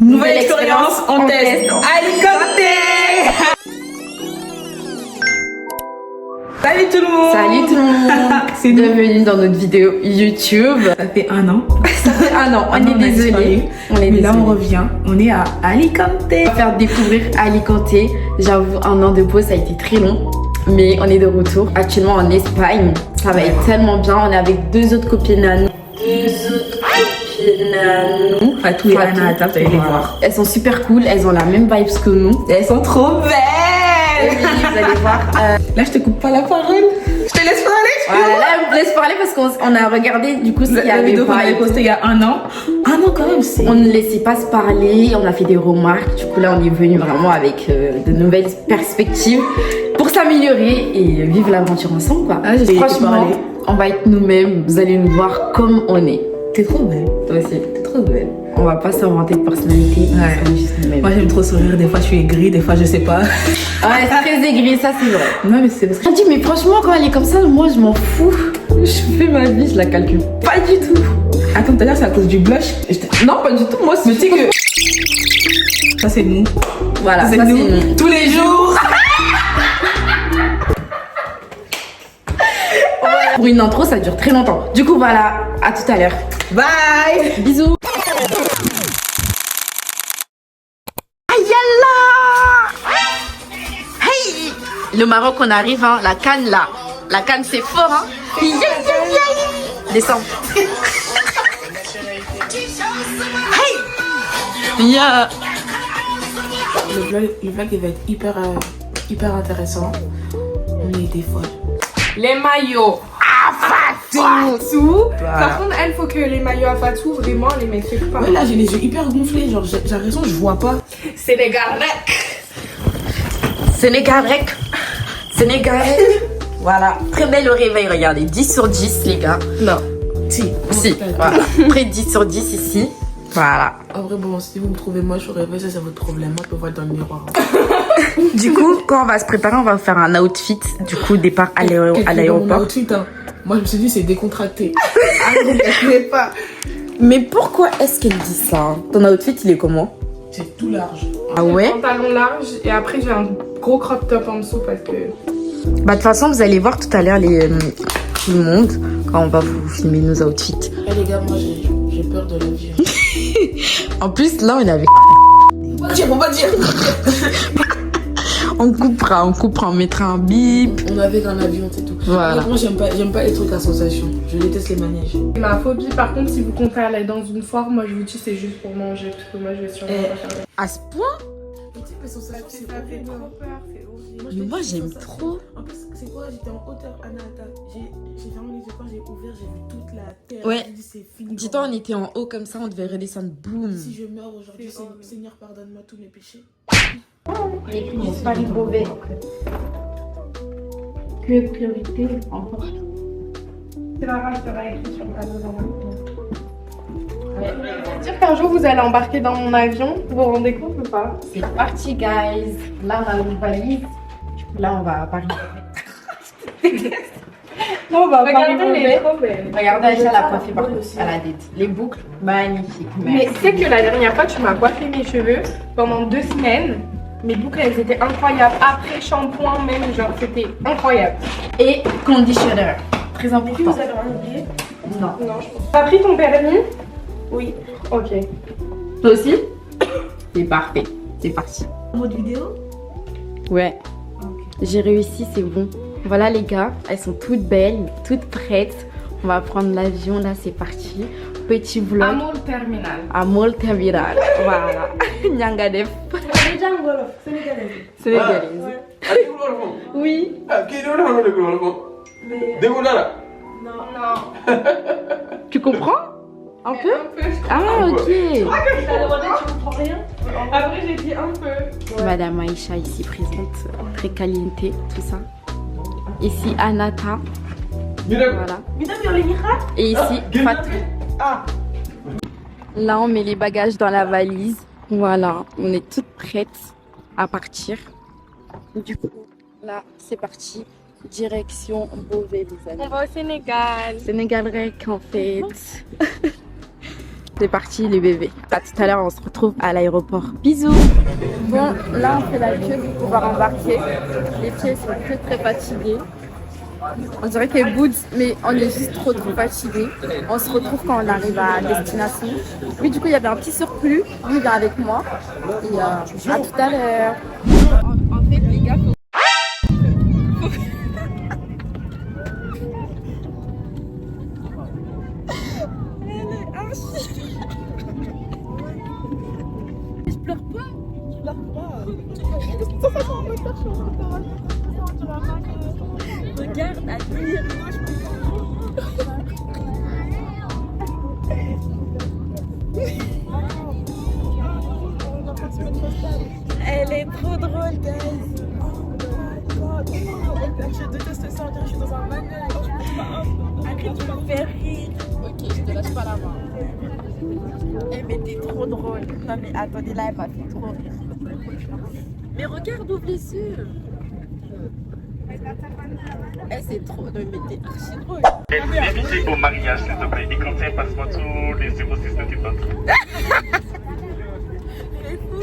Nouvelle expérience, on teste Alicante. Salut tout le monde. Salut tout le monde. C'est nous. Bienvenue dans notre vidéo YouTube. Ça fait un an. Ça fait un an, on est désolé. Mais là on revient, on est à Alicante. On va faire découvrir Alicante. J'avoue, un an de pause, ça a été très long. Mais on est de retour actuellement en Espagne. Ça va être tellement bien. On est avec deux autres copines à nous. Fatou et Anahata, vous allez les voir. Elles sont super cool. Elles ont la même vibes que nous. Elles sont trop belles. Oui, vous allez voir. Là je te coupe pas la parole. Je te laisse parler. Voilà, là, on me laisse parler parce qu'on a regardé du coup ce qu'il y La avait vidéo qu'on pas. avait postée il y a un an. Un an quand même, c'est... On ne laissait pas se parler, on a fait des remarques. Du coup, là, on est venu vraiment avec de nouvelles perspectives pour s'améliorer et vivre l'aventure ensemble, quoi. Ah, j'ai été Franchement, parler. on va être nous-mêmes. Vous allez nous voir comme on est. T'es trop belle. Toi aussi. T'es trop belle. On va pas s'inventer de personnalité. Ouais. On est juste nous-mêmes. Moi j'aime trop sourire, des fois je suis aigrie, des fois je sais pas. Ouais, c'est très aigri, ça c'est vrai. Non mais c'est parce que Elle dit, mais franchement, quand elle est comme ça, moi je m'en fous. Je fais ma vie, je la calcule pas du tout. attends, tout à l'heure c'est à cause du blush. Non, pas du tout. Moi, Je me dis que ça c'est nous. Voilà, C'est ça c'est nous nous. tous les jours. Pour une intro, ça dure très longtemps. Du coup, voilà, à tout à l'heure. Bye. Bisous. Ayala. Hey. Le Maroc, on arrive, hein. La canne là. La canne, c'est fort, hein. Descends. Hey. Yeah. Le vlog il va être hyper intéressant. On est des folles. Les maillots à Fatou. Par contre, elle faut que les maillots à Fatou, vraiment, les mettent quelque part. Ouais là j'ai les yeux hyper gonflés, genre j'ai l'impression que je vois pas. Sénégal. Sénégal. Voilà. Très belle au réveil, regardez. 10 sur 10, les gars. Non. Si. Voilà. Près de 10 sur 10 ici. Voilà. En vrai bon si vous me trouvez moche au réveil ça c'est votre problème, moi je peux voir dans le miroir. Du coup, quand on va se préparer, on va faire un outfit. Du coup, départ à Mon l'aéroport. outfit, hein. Moi je me suis dit c'est décontracté. Ah je ne pas. Mais pourquoi est-ce qu'elle dit ça, hein? Ton outfit, il est comment? C'est tout large. Ah ouais? Pantalon large et après j'ai un gros crop top en dessous parce que. Bah, de toute façon, vous allez voir tout à l'heure tout le monde quand on va vous filmer nos outfits. Eh les gars moi j'ai peur de l'avion. En plus, là, on est avec. On va dire. On coupera, on mettra un bip. On avait dans l'avion, c'est tout. Voilà. Moi, j'aime pas les trucs à sensation. Je déteste les manèges. Ma phobie, par contre, si vous comptez aller dans une foire, moi je vous dis c'est juste pour manger parce que moi je vais sûrement pas faire ça. À ce point? Tu sais, les sensations, c'est Ça fait horrible. trop peur, c'est horrible. Mais moi, j'aime trop. En plus, c'est quoi? J'étais en hauteur, Anahata. J'ai fermé les yeux quand j'ai ouvert, j'ai vu toute la terre. Ouais. J'ai dit, c'est fini. Dis-toi, on était en haut comme ça, on devait redescendre. Boum. Si je meurs aujourd'hui, C'est horrible. Seigneur, pardonne-moi tous mes péchés. Paris Beauvais. Que priorité encore. C'est pas grave, ça va écrit sur le panneau dans dire qu'un jour vous allez embarquer dans mon avion, vous vous rendez compte ou pas? C'est parti, guys. Là, on a une valise. Là, on va à Paris. Non, on va Regardez, pas elle est trop belle. Regardez, Aïcha l'a coiffée par contre. Elle a les boucles magnifiques. Mais tu sais que la dernière fois, tu m'as coiffé mes cheveux pendant 2 semaines. Mes boucles, elles étaient incroyables. Après shampoing, même, genre, c'était incroyable. Et conditioner. Très important. enlevé? Non. Non, je pense. T'as pris ton permis? Oui. Ok. Toi aussi? C'est parfait. C'est parti. Votre vidéo? Ouais. J'ai réussi, c'est bon. Voilà les gars, elles sont toutes belles, toutes prêtes. On va prendre l'avion, là c'est parti. Petit vlog. Amour terminal. Amol terminal. Voilà. Nyanga def. Sénégalaise. Oui. Non. Tu comprends? Un peu? Un peu. Ah ok. Après, j'ai dit un peu. Madame Aïcha ici présente, très caliente, tout ça. Ici Anata. Voilà. Et ici Fatou. Là on met les bagages dans la valise. Voilà, on est toutes prêtes à partir. Du coup, là c'est parti. Direction Beauvais les amis. On va au Sénégal. Sénégal rec en fait. C'est parti les bébés. À tout à l'heure, on se retrouve à l'aéroport. Bisous. Bon, là on fait la queue pour pouvoir embarquer. Les pieds sont très fatigués. On dirait qu'il y a boots, mais on est juste trop fatigués. On se retrouve quand on arrive à destination. Oui, du coup, il y avait un petit surplus. Lui, il vient avec moi. Et à tout à l'heure. En fait, les gars, je pleure pas. Je pleure pas. Regarde, admire. Elle est trop drôle, guys. Je déteste ça, je suis dans un manège. Arrête de me faire rire. Ok, je te lâche pas la main. Eh mais t'es trop drôle. Non mais attendez, là elle m'a fait trop rire. Mais regarde, ouvre les yeux. Eh c'est trop... Non mais t'es archi drôle. Invité au mariage, s'il te plaît. Et quand il passe-moi tous les 06 de tes potes. C'est fou.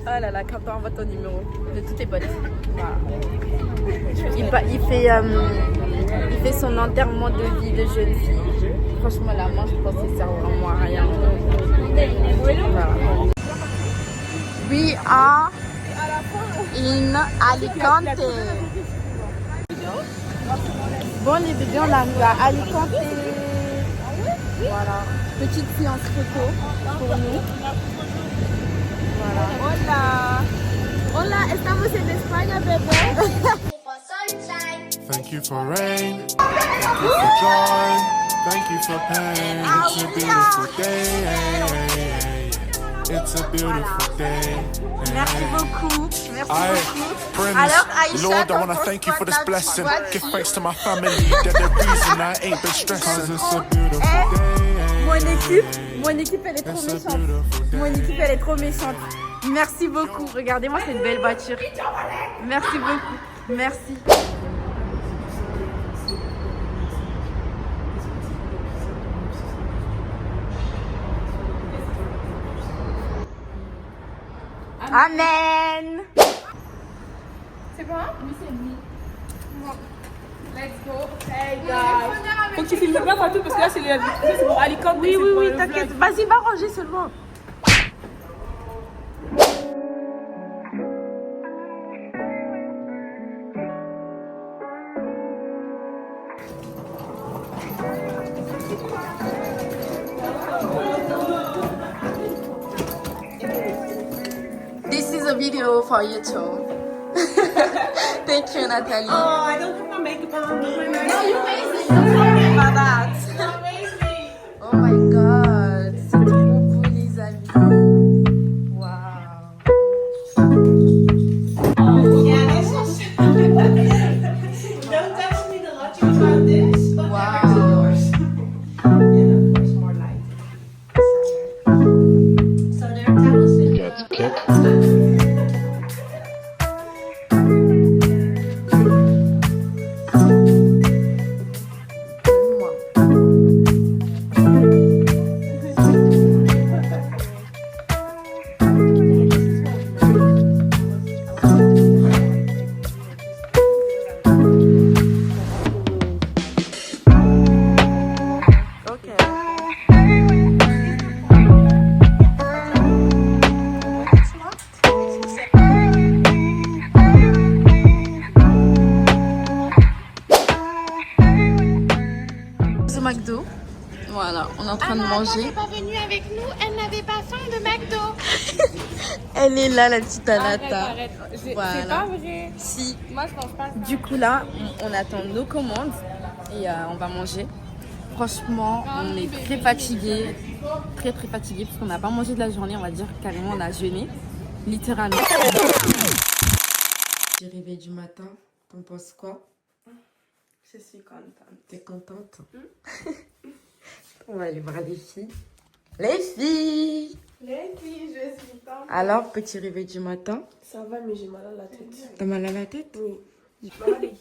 Oh là là, quand on envoie ton numéro de toutes tes potes. Voilà. Il fait son enterrement de vie de jeune fille. Franchement, la main, je pense que ça sert vraiment à rien. Voilà. We are in Alicante. Bon, les bébés, on arrive à Alicante. Voilà. Petite séance photo pour nous. Voilà. Hola. Hola, estamos en España, bebé. Thank you for rain, thank you for joy, thank you for pain. It's a beautiful day. It's a beautiful day. Merci beaucoup. Merci beaucoup. Friends, Alors, Aïcha, Lord, I want to thank you for this blessing. Give thanks to my family. They're the reason I ain't been stressing. It's a beautiful day. Mon équipe, elle est trop méchante. Mon équipe, elle est trop méchante. Merci beaucoup. Regardez-moi cette belle voiture. Merci beaucoup. Merci. Amen. C'est bon? Oui, c'est lui. Let's go. Hey guys. Faut que tu filmes bien partout parce que là c'est pour Alicante. Oui, t'inquiète. Vas-y, va ranger seulement. This is a video for YouTube. Thank you, Nathalie. Oh, I don't have my makeup on. No, you amazing. Don't worry about that. Oh my god, c'est trop beau, les amis. Wow. Don't touch me the lot about this. But Wow. and of course more light. So there are towels in the McDo. Voilà, on est en train de manger. Elle n'est pas venue avec nous, elle n'avait pas faim de McDo. Elle est là, la petite Anata. Arrête. C'est Voilà. pas vrai. Si. Moi je mange pas ça. Du coup là, on attend nos commandes et on va manger. Franchement, on est très fatigué, très fatigué parce qu'on n'a pas mangé de la journée, on va dire carrément on a jeûné, littéralement. Petit réveil du matin, t'en penses quoi? Je suis contente. T'es contente? On va aller voir les filles. Les filles! Les filles, je suis contente. Alors, petit réveil du matin, Ça va, mais j'ai mal à la tête. t'as mal à la tête? Oui.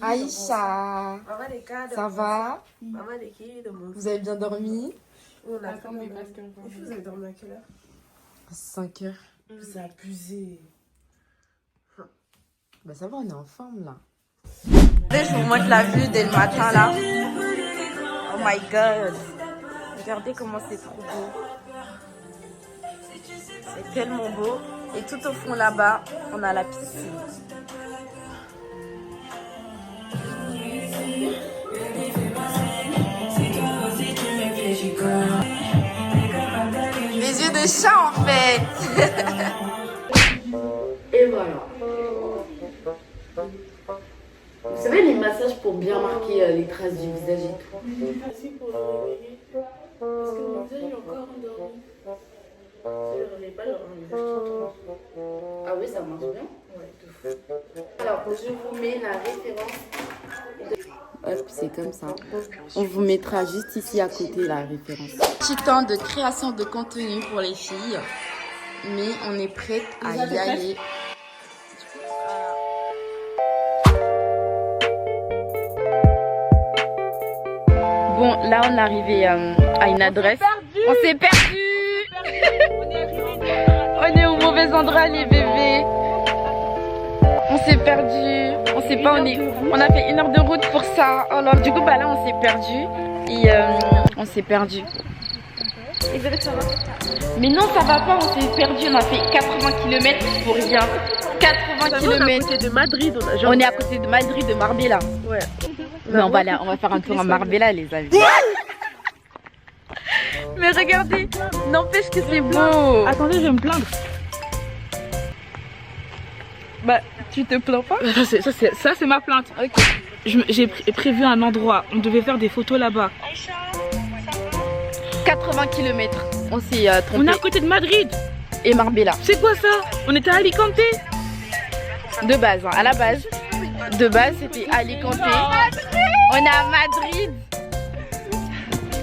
Aïcha, Maman, les cas de ça va? Maman, les filles de mon. Vous avez bien dormi? On a Attends, mais parce que... vous avez dormi à quelle heure? 5 heures. C'est abusé. Bah ça va, on est en forme là. Je vous montre la vue dès le matin là. Oh my god. Regardez comment c'est trop beau. C'est tellement beau. Et tout au fond là-bas, on a la piscine. Les yeux de chat en fait. Et voilà. Vous savez les massages pour bien marquer les traces du visage et tout. Merci pour le réveiller. Parce que mon visage est encore endormi. Je ne réveille pas mon visage trop. Ah oui, ça marche bien. Ouais, de fou. Alors, je vous mets la référence. Hop, c'est comme ça. On vous mettra juste ici à côté la référence. Petit temps de création de contenu pour les filles. Mais on est prête à y aller. Bon, là on est arrivé à une adresse. On s'est perdu. On est au mauvais endroit les bébés. On s'est perdu. On sait pas, on a fait 1 heure de route pour ça. Oh là, du coup bah là on s'est perdu. Et on s'est perdu. Mais non ça va pas, on s'est perdu. On a fait 80 km pour rien. 80 km. On est à côté de Madrid. On est à côté de Madrid, de Marbella. Ouais. Mais on va faire un tour à Marbella les amis. Mais regardez, n'empêche que c'est beau. Attendez, je vais me plaindre. Bah, tu te plains pas? Ça, c'est ma plainte. Ok. J'ai prévu un endroit. On devait faire des photos là-bas. 80 km. On s'est trompé. On est à côté de Madrid. Et Marbella. C'est quoi ça? On était à Alicante. De base, hein, à la base. De base, c'était Alicante. On est à Madrid.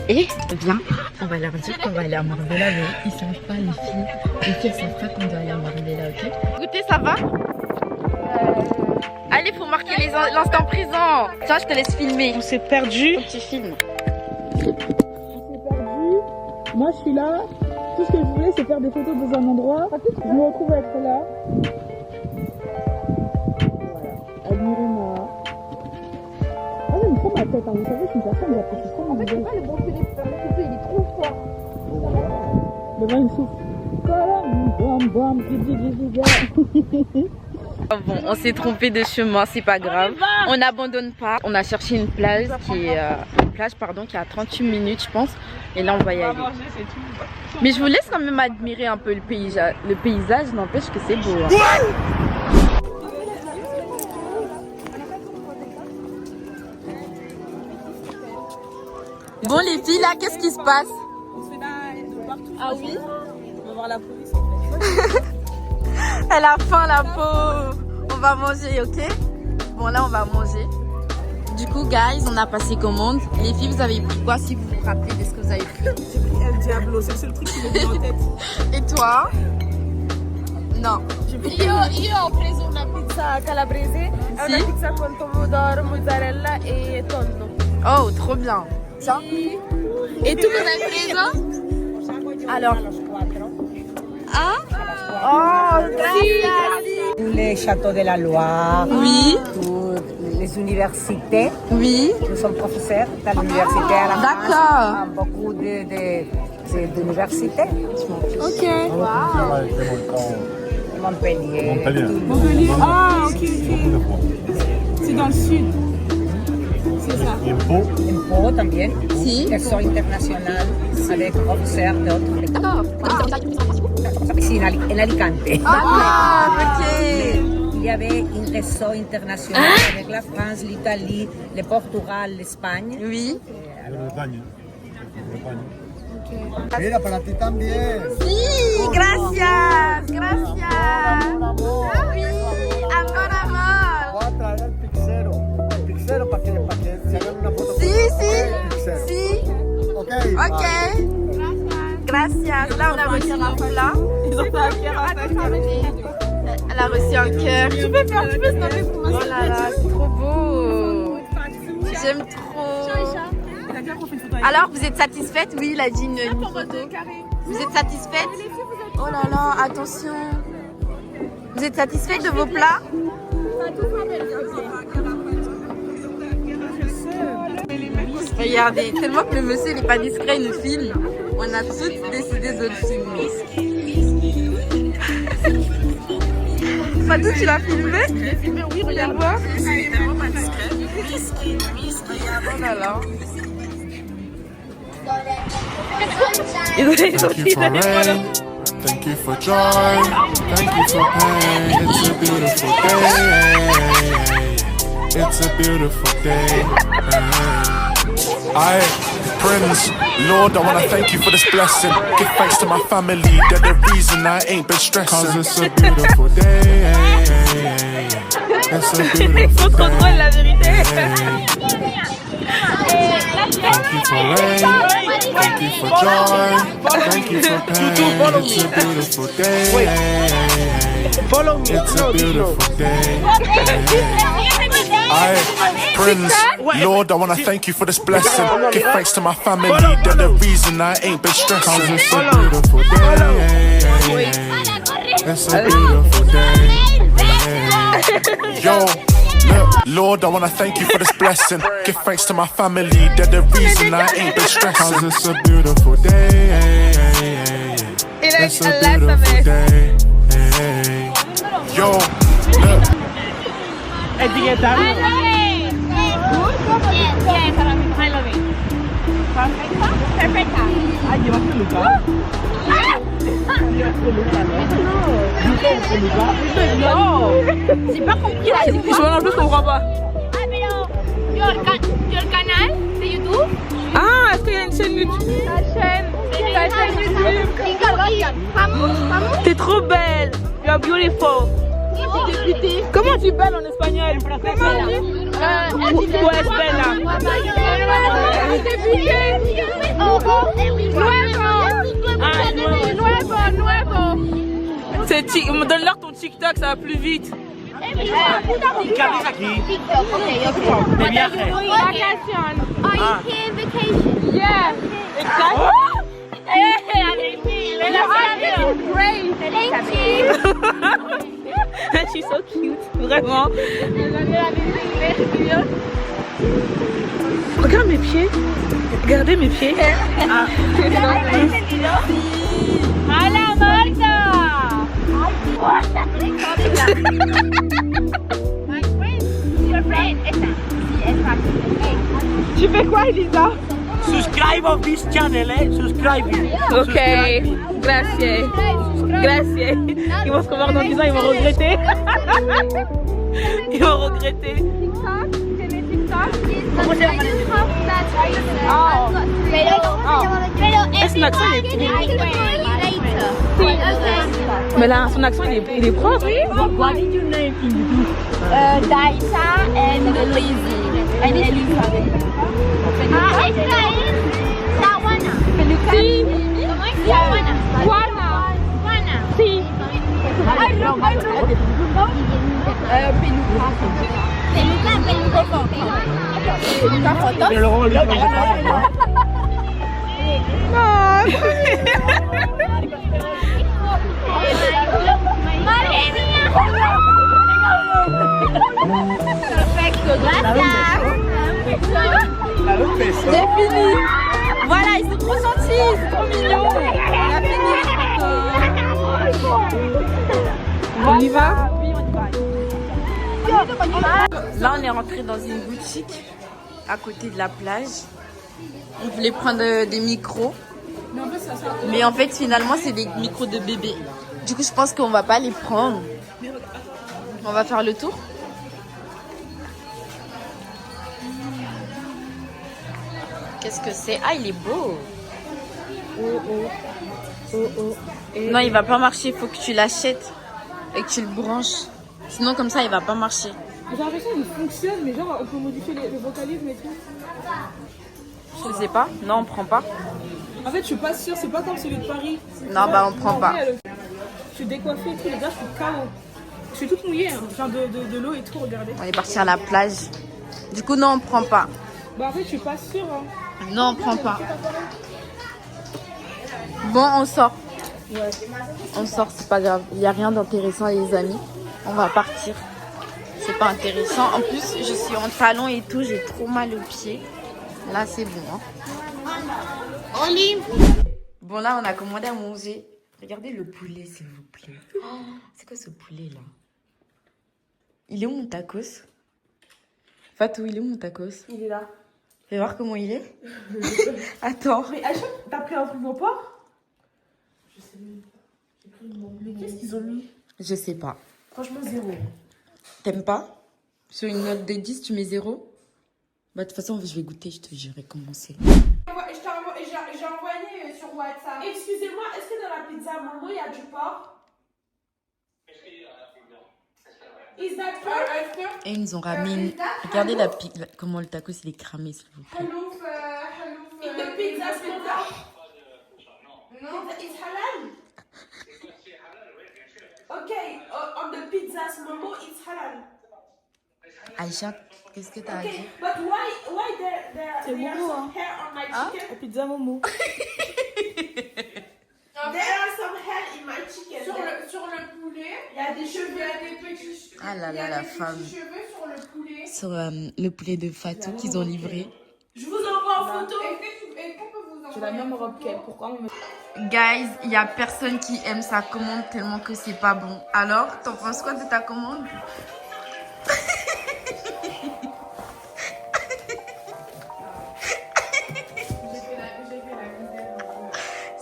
Et viens, on va leur dire qu'on va aller à Marbella, mais ils savent pas les filles. Les filles savent pas qu'on doit aller à Marbella, ok? Écoutez, ça va? Allez, faut marquer l'instant présent. Tiens, je te laisse filmer. On s'est perdu. Faut que tu filmes. Moi, je suis là. Tout ce que je voulais, c'est faire des photos dans un endroit. Je me retrouve à être là. Voilà. Admirez-moi. Ah, mais il me prend ma tête. Hein. Vous savez, je suis une personne, j'apprécie trop mon visage. le bon Philippe faire les photos, il est trop fort. Le vent, il souffle. Bon, on s'est trompé de chemin, c'est pas grave. On n'abandonne pas. On a cherché une plage qui est qui a 38 minutes, je pense. Et là, on va y aller. Mais je vous laisse quand même admirer un peu le paysage. Le paysage n'empêche que c'est beau. Hein. Bon, les filles, là, qu'est-ce qui se passe? Ah oui? On va voir la police. Elle a faim, la pauvre. On va manger, ok? Bon, là, on va manger. Du coup, guys, on a passé commande. Les filles, vous avez pris quoi si vous vous rappelez de ce que vous avez pris? J'ai pris El Diablo, c'est le seul truc qui me vient en tête. Et toi? Non. Io ho preso una pizza calabrese, è una pizza con pomodoro, mozzarella e tonno. Oh, trop bien. Tiens. Et tout, vous avez pris ça? Alors. Ah? Oh, gracias. Les châteaux de la Loire, Oui. toutes les universités. Oui. Nous sommes professeurs dans l'université à la France. D'accord. Beaucoup d'universités. Ok. Montpellier. Montpellier. Ah, ok, ok. C'est dans le sud. C'est ça. En Pau también. Si. Elles sont internationales avec professeurs d'autres. D'accord. Ici, en Alicante. Ah, ok. Il y avait un réseau international avec la France, l'Italie, le Portugal, l'Espagne. Oui. Mira, para ti también. Sí, gracias, gracias. Oui, amor, amor. Voy a traer el pixero para que se hagan una foto. Sí, sí, El pixero. sí. Ok. Ok. Gracias. Là, on a reçu un plat. Elle a reçu un cœur. Tu peux snapper pour moi. Oh là là, c'est trop beau. J'aime trop. dire qu'on fait une photo avec Alors, vous êtes satisfaite? Oui, il a dit une pour photo. mode carré. Vous êtes satisfaite? Oh là là, attention. Vous êtes satisfaite de vos plats? Regardez, tellement que le monsieur n'est pas discret, il nous filme. On a toutes décidé de le filmer. Fatou, tu l'as filmé? Je l'ai filmé, oui, regarde voir. C'est tellement pas discret. Oh là là. Thank you for rain, thank you for joy, thank you for pain. It's a beautiful day. It's a beautiful day. Prince, Lord, I wanna thank you for this blessing. Give thanks to my family, they're the reason I ain't been stressing. Cause it's a beautiful day. It's a beautiful Trop drôle la vérité. Thank you for rain, thank you for joy, thank you for pain. It's a beautiful day. Follow me. It's a beautiful day. Prince, Lord, I wanna thank you for this blessing. Give thanks to my family, they're the reason I ain't been stressing. Cause it's a beautiful day. It's a beautiful day. Yo, look, Lord, I wanna thank you for this blessing. Give thanks to my family, they're the reason I ain't been stressing. Cause it's a beautiful day. It's a beautiful day. Yo, look. Etiqueta. Ah, llevaste Lucas. J'ai pas compris la différence. Je vois en plus, je comprends pas. Tu as le canal de YouTube? Ah, est-ce qu'il y a une chaîne YouTube? Ta chaîne YouTube. T'es trop belle. You're beautiful. Comment tu belle en espagnol? Ou espera. Donne-leur ton TikTok, ça va plus vite. Cabeza aquí. De viaje. Vacation. Are you here on vacation? Yeah, exactly. Great. Thank you. She's so cute, vraiment. Regarde mes pieds. Regardez mes pieds. Hola, Marta. My friend, your friend, Tu fais quoi, Elisa? Subscribe of this channel, Subscribe. Ok, gracias. Gracias. Ils vont se revoir dans 10 ans, ils vont regretter. Ils vont regretter. Son accent il est... Mais là, son accent il est propre. What is your name in YouTube? Daisa and Lizzie. And Elisa. Sawana. Sí. Sawana. Juana. Juana. Sí. Pero luego volví a preguntar, ¿no? Madre mía. Perfecto, gracias. J'ai fini. Voilà, ils sont trop gentils, c'est trop mignon. On a fini. On y va? Oui, on y va. Là, on est rentré dans une boutique à côté de la plage. On voulait prendre des micros. Mais en fait, finalement, c'est des micros de bébé. Du coup, je pense qu'on va pas les prendre. On va faire le tour. Qu'est-ce que c'est? Ah, il est beau. Non, il va pas marcher. Il faut que tu l'achètes et que tu le branches. Sinon, comme ça, il va pas marcher. J'ai l'impression qu'il fonctionne, mais genre on peut modifier le vocalisme et tout. Je sais pas. Non, on prend pas. En fait, je suis pas sûre, c'est pas comme celui de Paris. Non, bah on prend pas. Je suis décoiffée et tout, les gars, je suis KO. Je suis toute mouillée, hein. Genre de l'eau et tout, regardez. On est parti à la plage. Du coup, non, on prend pas. Bah en fait, je suis pas sûre. Hein. Non, prends pas. Bon, on sort. On sort, c'est pas grave. Il n'y a rien d'intéressant, les amis. On va partir. C'est pas intéressant. En plus, je suis en talons et tout. J'ai trop mal aux pieds. Là, c'est bon. Hein. Olive. Bon, là, on a commandé à manger. Regardez le poulet, s'il vous plaît. Oh, c'est quoi ce poulet-là? Il est où mon tacos? Fatou, il est où mon tacos? Il est là. Fais voir comment il est. Attends. Mais Aïcha, t'as pris un truc au port? Je sais même pas. J'ai pris une bombe. Mais qu'est-ce qu'ils ont mis? Je sais pas. Franchement, 0. T'aimes pas? Sur une note de 10, tu mets 0? Bah, de toute façon, je vais goûter, je te dirai comment c'est. J'ai envoyé sur WhatsApp. Excusez-moi, est-ce que dans la pizza Momo, il y a du porc? Is that pork? Et ils nous ont ramené. Regardez comment le tacos il est cramé, s'il vous plaît. In the pizza Momo? No, it's halal. Okay, on the pizza's Momo, it's halal. Aïcha, qu'est-ce que t'as à dire? But why there's some hair on my chicken? La pizza Momo. There are some hair in my chicken. Sur le poulet, il y a des cheveux, il y a des petits cheveux. Ah là là, la femme. Cheveux sur le poulet. Sur le poulet de Fatou qu'ils ont livré. Je vous envoie en photo. J'ai la même robe qu'elle. Pourquoi on me... Guys, il n'y a personne qui aime sa commande tellement que c'est pas bon. Alors, t'en penses quoi de ta commande?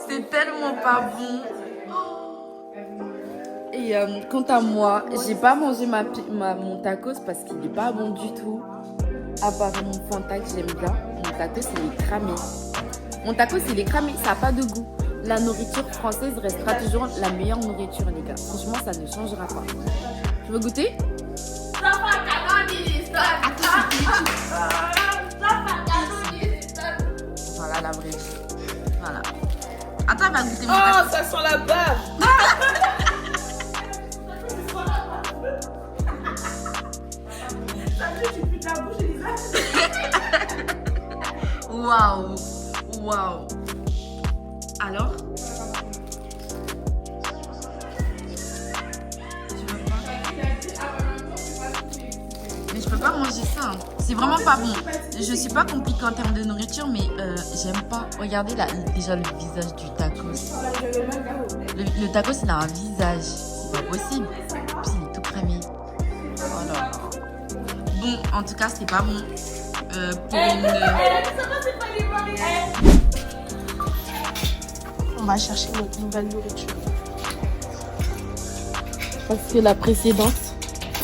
C'est tellement pas bon. Et quant à moi, j'ai pas mangé mon tacos parce qu'il est pas bon du tout. À part mon Fanta que j'aime bien, mon tacos il est cramé. Mon tacos il est cramé, ça n'a pas de goût. La nourriture française restera toujours la meilleure nourriture, les gars. Franchement, ça ne changera pas. Tu veux goûter? Voilà la vraie vie. Voilà. Attends, elle va goûter mon tacos. Oh, ça sent la bave. Waouh, waouh. Alors? Mais je peux pas manger ça. C'est vraiment pas bon. Je suis pas compliquée en termes de nourriture, mais j'aime pas. Regardez là, déjà le visage du tacos. Le tacos, il a un visage. C'est pas possible. Puis il est tout cramé. Voilà. Bon, en tout cas, c'est pas bon. On va chercher notre nouvelle nourriture. Parce que la précédente,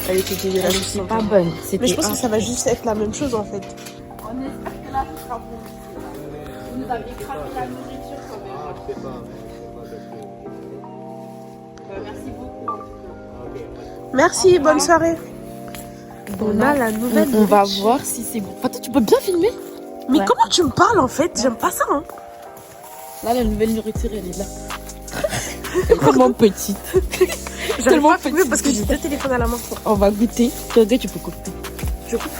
elle était dégueulasse. C'est pas bonne. Mais je pense que ça va juste être la même chose en fait. On espère que là, ce sera bon. Vous nous avez cramé la nourriture quand même. Merci beaucoup en tout cas. Merci, bonne soirée. On a la nouvelle On va voir si c'est bon. Attends, tu peux bien filmer? Mais comment tu me parles en fait? J'aime pas ça. Hein. Là, la nouvelle nourriture, elle est là. Elle est tellement petite. J'arrive pas à filmer parce que j'ai deux téléphones à la main. On va goûter. Toi, tu peux couper. Je coupe.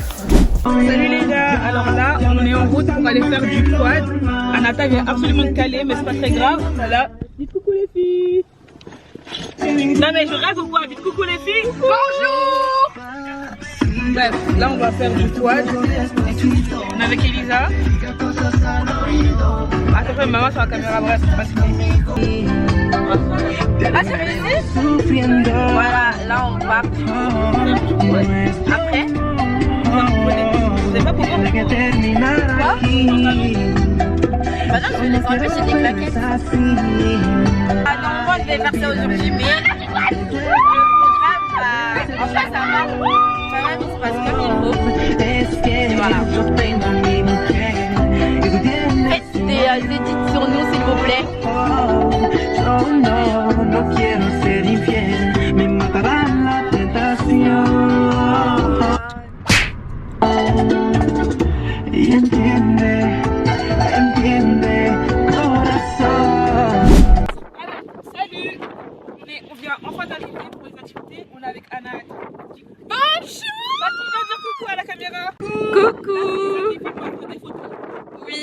Salut les gars, alors là on est en route pour aller faire du quad. Anata vient absolument de caler mais c'est pas très grave. Voilà. Dites coucou les filles. Non mais je rêve ou quoi? Dites coucou les filles. Bonjour. Bref, là on va faire du quad. On est avec Elisa. Attends, maman sur la caméra, bref, c'est pas fini. Ah c'est réussi? Voilà, là on va. Après, vous avez pas pour moi? quoi? Bah non, je laisse empêcher des claquettes. Ah, normalement, je vais faire ça aujourd'hui, mais le programme, en fait, ça va. Quand même, il se passe comme il faut. Et voilà. Faites des édits sur nous, s'il vous plaît. Salut, on vient enfin d'arriver pour les activités. On est avec Anna. Bonjour. Bah, tu vas dire coucou à la caméra. Coucou. Des photos. Oui.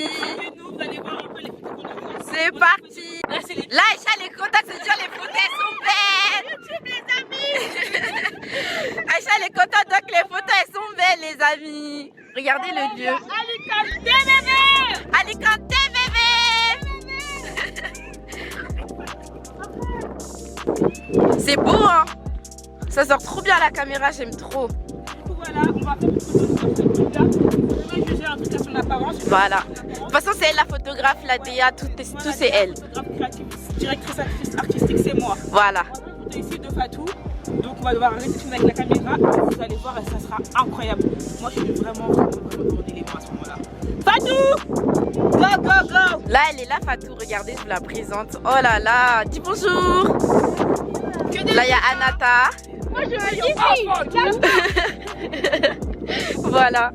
les amis. Regardez le lieu. Alicante bébé. Alicante bébé. C'est beau hein. Ça sort trop bien à la caméra, j'aime trop. Voilà, on va faire une photo de ce truc-là. Je vais juger un truc à son apparence. Voilà. De toute façon, c'est elle la photographe, la DA, tout c'est elle. Photographe créative, directrice artistique, c'est moi. Voilà. On est ici de Fatou. Donc on va devoir réceptionner avec la caméra. Vous allez voir et ça sera incroyable. Moi je suis vraiment tourner les mains à ce moment-là. Fatou! Go, go, go! Là, elle est là, Fatou. Regardez, je vous la présente. Oh là là, dis bonjour. Là, il y a Anata. Moi, je veux ici. Voilà.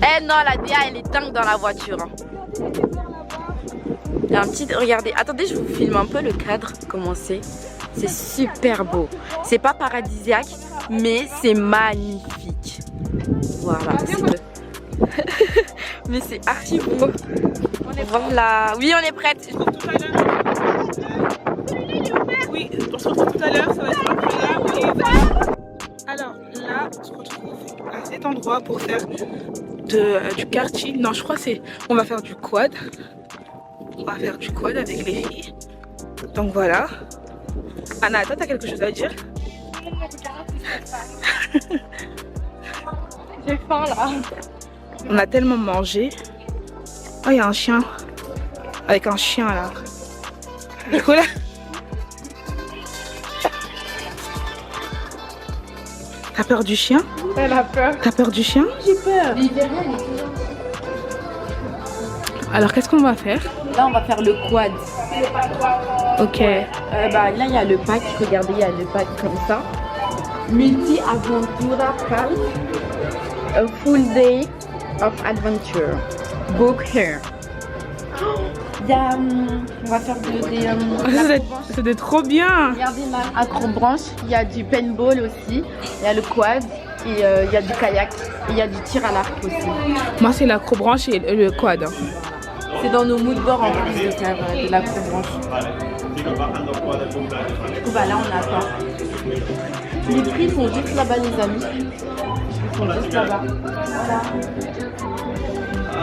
Eh non, la DA, elle est dingue dans la voiture. Il y a un petit... Regardez, attendez, je vous filme un peu le cadre, comment c'est. C'est super beau. C'est pas paradisiaque, mais c'est magnifique. Voilà. Mais c'est archi beau. Voilà. Oui, on est prête. Oui, on se retrouve tout à l'heure, ça va être incroyable. Alors là, on se retrouve à cet endroit pour faire du karting. Non, je crois que c'est... On va faire du quad. On va faire du quad avec les filles. Donc voilà. Anna, toi, t'as quelque chose à dire? J'ai faim là. On a tellement mangé. Oh, il y a un chien. Avec un chien là. Nicolas. T'as peur du chien? Elle a peur. T'as peur du chien? J'ai peur. Alors qu'est-ce qu'on va faire? Là, on va faire le quad. Ok. Là, il y a le pack. Regardez, il y a le pack comme ça. Multi-Aventura Pack. A full day of adventure. Book here. Il y a... on va faire C'était trop bien. Regardez là, acrobranche. Il y a du paintball aussi. Il y a le quad. Et il y a du kayak. Et il y a du tir à l'arc aussi. Moi, c'est l'acrobranche et le quad. C'est dans nos moodboards en plus de faire de l'acrobranche. Du coup, bah là, on attend. Les prix sont juste là-bas, les amis. Ils sont juste là-bas. Voilà.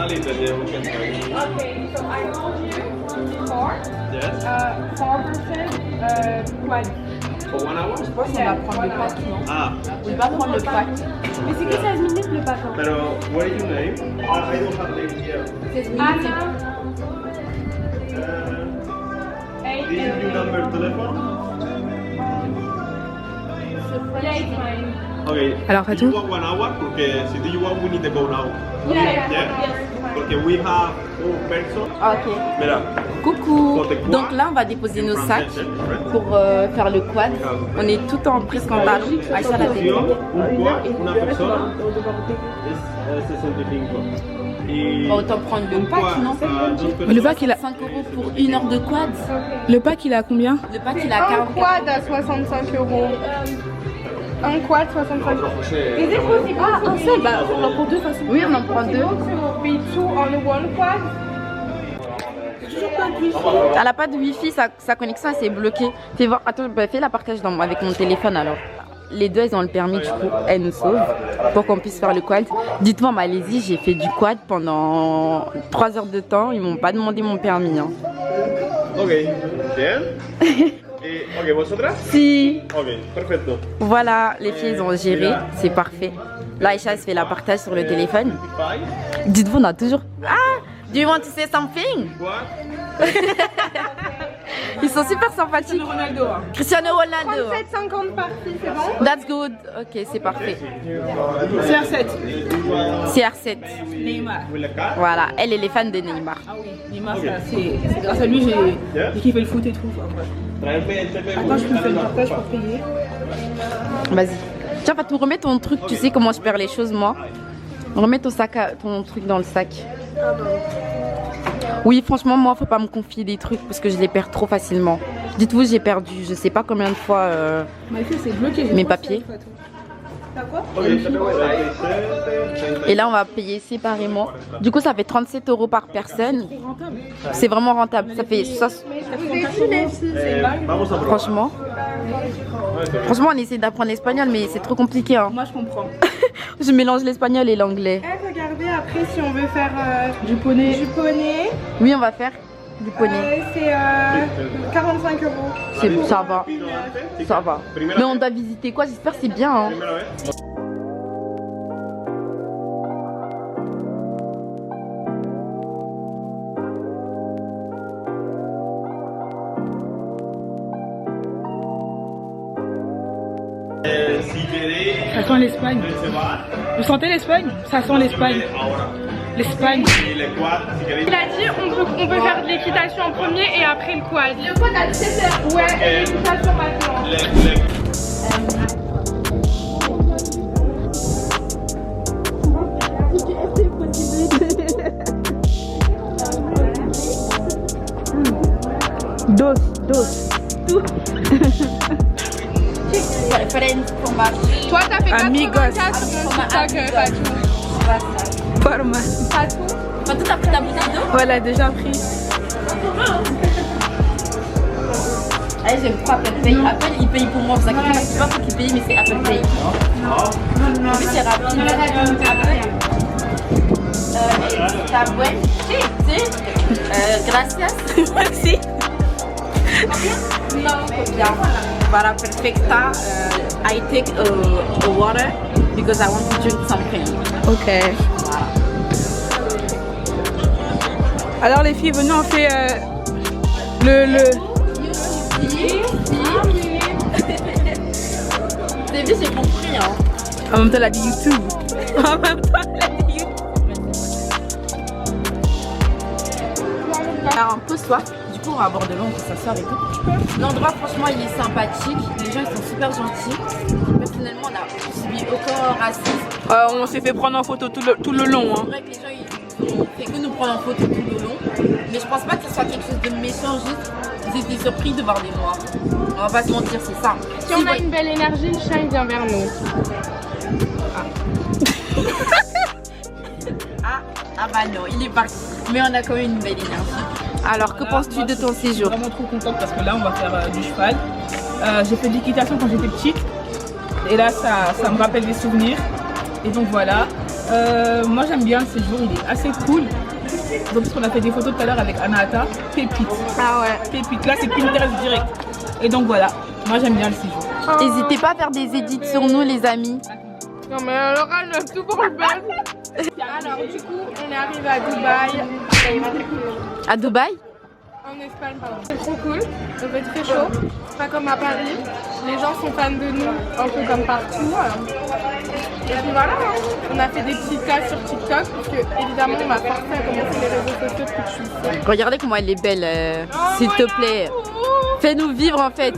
Okay, so I told you before. Yes. 4% quad. For 1 hour? Je pense qu'on va prendre le pack, non? Ah. On va prendre le pack. Mais c'est que 16 minutes le pack. Hein. Pero, what is your name? I don't have name here. 16 minutes. Anna. This is your number telephone? Yeah, it's mine. Okay. Alors, do Fatou? you want 1 hour? Porque si do you want, we need to go now. Yeah. Porque we have 4 persons. Ok. Mira. Coucou. Pour tes quads. Donc là, on va déposer nos sacs pour faire le quad. On est tout en presque en talon. Aïcha la tête. Un quad, una persona es 65. Y On va autant prendre le pack, non? Le pack, il a... 5 € pour 1 heure de quad. Le pack, il a combien? Le pack, il a Un 40 €. quad à 65 €. Un quad 65 €. Is it possible? Ah, un seul, bah on en prend deux façons. Oui, on en prend deux. We two on one quad. Elle n'a pas de wifi, sa connexion elle s'est bloquée. Fais voir, attends, fais la partage avec mon téléphone alors. Les deux elles ont le permis, du coup elles nous sauvent pour qu'on puisse faire le quad. Dites-moi en Malaisie, j'ai fait du quad pendant 3 heures de temps, ils m'ont pas demandé mon permis. Hein. Ok, bien. Ok, vosotras? Si. Ok, perfecto. Voilà, les filles ont géré, c'est parfait. Là, Aïcha se fait la partage sur le téléphone. Dites-vous, on a toujours... Ah, do you want to say something? What? Ils sont super sympathiques. Ronaldo. Cristiano Ronaldo. 37,50 par fille, c'est bon? That's good. Ok, c'est parfait. CR7. CR7. Neymar. Voilà, elle est fan de Neymar. Ah oui, Neymar, c'est grâce à lui j'ai kiffé le foot et tout. Enfin, bref. Attends, je peux faire le partage pour payer. Vas-y. Tiens, Fatou, remets ton truc, tu sais comment je perds les choses, moi. Remets ton sac, ton truc dans le sac. Oui, franchement, moi, faut pas me confier des trucs parce que je les perds trop facilement. Dites-vous, j'ai perdu, je sais pas combien de fois mes papiers. Et là, on va payer séparément. Du coup, ça fait 37 € par personne. C'est vraiment rentable. Ça fait ça. Franchement, on essaie d'apprendre l'espagnol, mais c'est trop compliqué. Hein. Moi, je comprends. Je mélange l'espagnol et l'anglais. Regardez après si on veut faire Du poney. du poney. Oui, on va faire du poney. C'est 45 €. Ça va. Ça va. Mais on doit visiter quoi? J'espère que c'est bien. Hein. Ça sent l'Espagne. Vous sentez l'Espagne? Ça sent l'Espagne. L'Espagne. Il a dit on peut faire de l'équitation en premier et après le quad. Le quad à 17h. Ouais, et l'équitation maintenant. Dos. Toi t'as fait 84 Amigos. sur TikTok, Fatou. Forma. Fatou. Fatou, t'as pris ta bouteille d'eau? Voilà, déjà pris. Allez, je prends Apple Pay. Apple, il paye pour moi. Vous inquiétez pas, c'est pas moi qui paye, mais c'est Apple Pay. En plus, c'est rapide. Apple. Está buen? Sí. Gracias. Merci. Bien. Para perfecta, I take a water because I want to drink something. Ok. Alors les filles, venez, on fait le... Au début, j'ai compris. Hein. En même temps, elle a dit YouTube. En même temps, elle a dit YouTube. Alors, pose-toi. Du coup, on va boire de l'eau, on peut s'asseoir et tout. L'endroit, franchement, il est sympathique. Les gens, ils sont super gentils. Personnellement, on a subi aucun racisme. On s'est fait prendre en photo tout le long. Hein. C'est vrai que les gens, ils ont fait que nous prendre en photo tout le long. Mais je pense pas que ce soit quelque chose de méchant, juste ils étaient surpris de voir des noirs. On va pas se mentir, c'est ça. Si on a une belle énergie, le chien il vient vers nous. Ah bah non, il est parti. Mais on a quand même une belle énergie. Alors, que penses-tu de ton Je suis séjour? vraiment trop contente parce que là, on va faire du cheval. J'ai fait de l'équitation quand j'étais petite. Et là, ça me rappelle des souvenirs. Et donc voilà. Moi, j'aime bien le séjour, il est assez cool. Donc, parce qu'on a fait des photos tout à l'heure avec Anahata. Pépite. Ah ouais. Pépite. Là, c'est Pinterest direct. Et donc voilà. Moi, j'aime bien le séjour. N'hésitez pas à faire des édits sur nous, les amis. Non mais Laura, elle a tout pour le buzz. Alors du coup, on est arrivé à Dubaï. À Dubaï? En Espagne, pardon. C'est trop cool, il fait très chaud. C'est pas comme à Paris. Les gens sont fans de nous, un peu comme partout. Et puis voilà, hein. On a fait des petites cases sur TikTok parce que évidemment on m'a forcé à commencer les réseaux sociaux depuis que je suis ici. Regardez comment elle est belle, s'il te plaît. Fais-nous vivre en fait.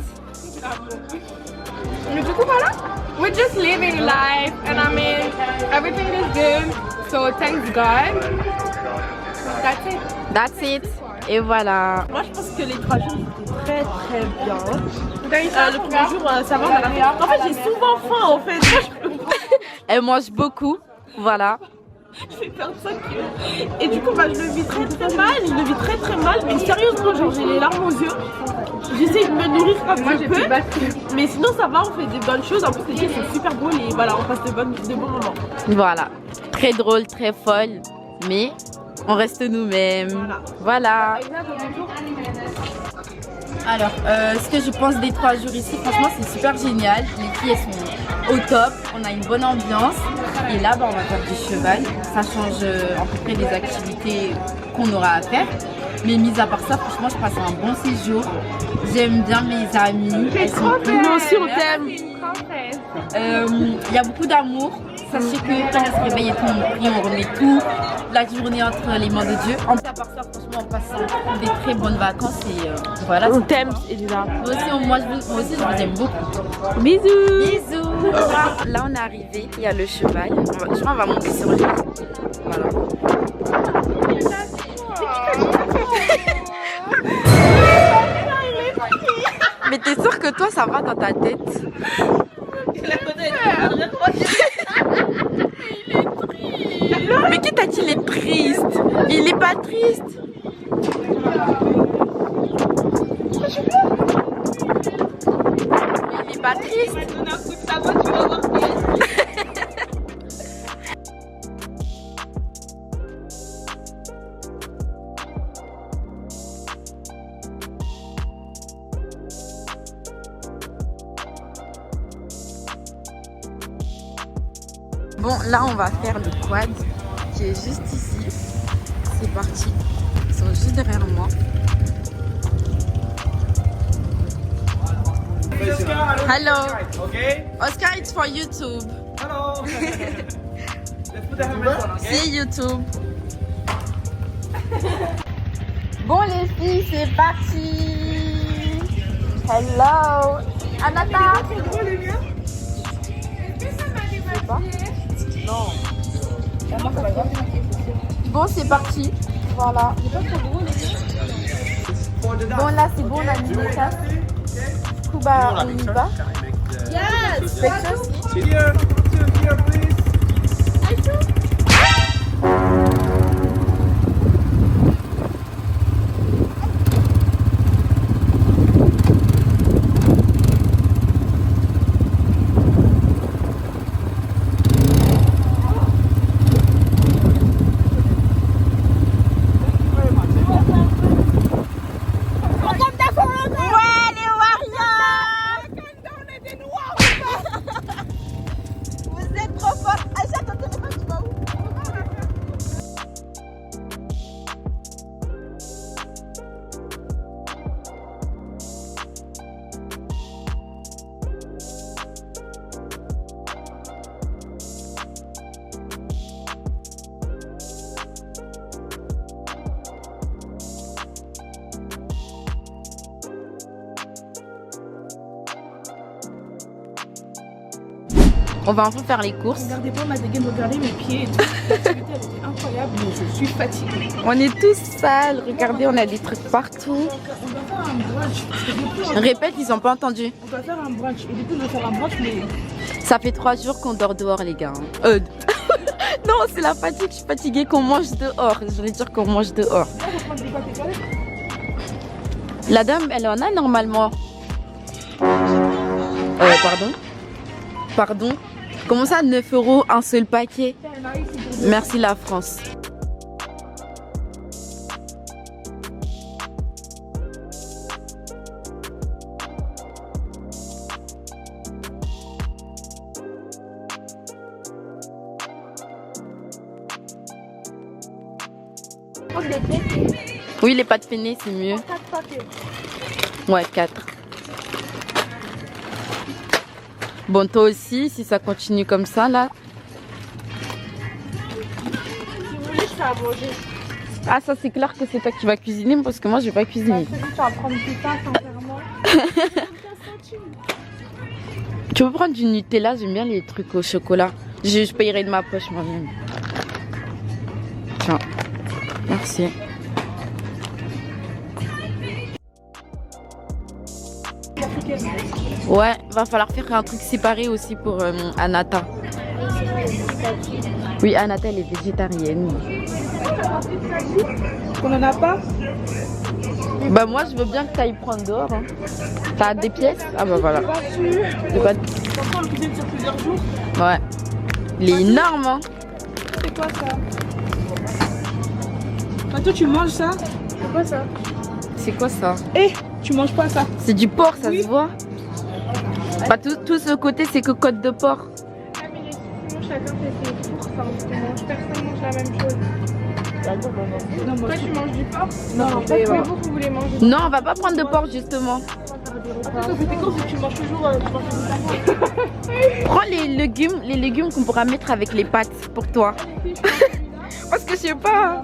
Mais du coup voilà, we're just living life and I mean everything is good. So thanks God. That's it. That's it. Et voilà. Moi, je pense que les 3 jours étaient très bien. Le premier jour, ça va, on a rien. En fait, j'ai souvent faim, en fait. Moi, Elle mange beaucoup. Voilà. je fais perdre 5 kilos. Et du coup, bah, je le vis très mal. Je le vis très mal. Mais sérieusement, genre, j'ai les larmes aux yeux. J'essaie de me nourrir comme je peux. Mais sinon, ça va, on fait des bonnes choses. En plus, les filles sont super drôles et voilà, on passe de bons moments. Voilà. Très drôle, très folle. Mais on reste nous-mêmes. Voilà. Alors, ce que je pense des 3 jours ici, franchement, c'est super génial. Les filles, elles sont au top. On a une bonne ambiance. Et là, bah, on va faire du cheval. Ça change à peu près des activités qu'on aura à faire. Mais mis à part ça, franchement, je passe un bon séjour. J'aime bien mes amis. Elles sont cool. Nous aussi, on t'aime. Il y a beaucoup d'amour. Sachez que quand on se réveille et tout, on prie, on remet tout la journée entre les mains de Dieu. En plus, à part ça, franchement, on passe des très bonnes vacances et voilà. On t'aime, Elisa. Moi aussi, je vous aime beaucoup. Bisous. Bisous. Là, on est arrivé. Il y a le cheval. Je crois qu'on va monter sur lui. Voilà. Mais t'es sûre que toi, ça va dans ta tête? Mais qui t'a dit il est triste? Il est pas triste. Il est pas triste. Bon, là, on va faire le quad qui est juste ici. C'est parti. Ils sont juste derrière moi. Hello. Okay? Oscar, it's for YouTube. Hello. Let's put the helmet on, okay? See YouTube. Bon les filles, c'est parti. Hello. Anata. Non. Bon, c'est parti. Voilà. Bon, là, c'est bon, on a mis les casques. Du coup, bah, on y va. Yes. Pictures. Here, please. On va enfin faire les courses. Regardez pas ma dégaine, regardez mes pieds et tout. L'activité elle était incroyable, mais je suis fatiguée. On est tous sales. Regardez, on a des trucs partout. On doit faire un brunch. Parce que depuis, Répète, ils ont pas entendu. on doit faire un brunch. Et du coup, on doit faire un brunch, mais Ça fait 3 jours qu'on dort dehors, les gars. Non, c'est la fatigue. Je suis fatiguée qu'on mange dehors. Je voulais dire qu'on mange dehors. La dame, elle en a normalement. Pardon. Pardon. Comment ça, 9 € un seul paquet? Merci la France. Oui, les pâtes peinées, c'est mieux. 4 paquets. Ouais, 4. Bon, toi aussi, si ça continue comme ça, là. Si vous voulez, je fais à manger. Ah, ça, c'est clair que c'est toi qui vas cuisiner parce que moi, je vais pas cuisiner. C'est juste, tu vas prendre du pain, sincèrement. Tu veux prendre du Nutella? J'aime bien les trucs au chocolat. Je payerai de ma poche moi-même. Tiens. Merci. Ouais, va falloir faire un truc séparé aussi pour Anata. Oui, Anata, elle est végétarienne. on en a pas. Bah moi, je veux bien que tu ailles prendre dehors. Hein. T'as des pièces? Ah bah voilà. C'est pas... Pourquoi on cuisine sur plusieurs jours? Ouais. Il est énorme, hein. C'est quoi ça? Ah, toi, tu manges ça? C'est quoi ça? C'est quoi ça? Eh, tu manges pas ça? C'est du porc, ça Oui. se voit. Bah tout ce côté, c'est que côte de porc. Ah, mais les chacun fait ses courses, hein, parce que personne mange la même chose. Non, moi, Toi, tu manges du porc? non, Mais vous voulez manger Non, on va pas prendre de porc justement. c'était quand tu manges toujours Prends les légumes qu'on pourra mettre avec les pâtes pour toi. Parce que je sais pas.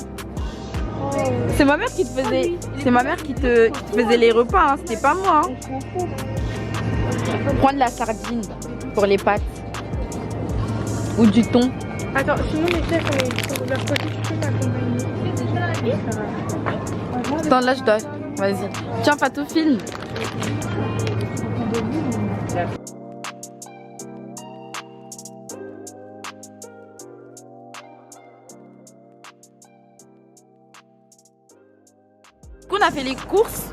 C'est ma mère qui te faisait, c'est ma mère qui te faisait les repas, hein. C'était pas moi. Hein. Prends de la sardine pour les pâtes ou du thon. Attends, sinon mes chefs, sur leur côté, tu peux m'accompagner. Attends, là je dois. Vas-y. Tiens, Fatou, filme. On a fait les courses,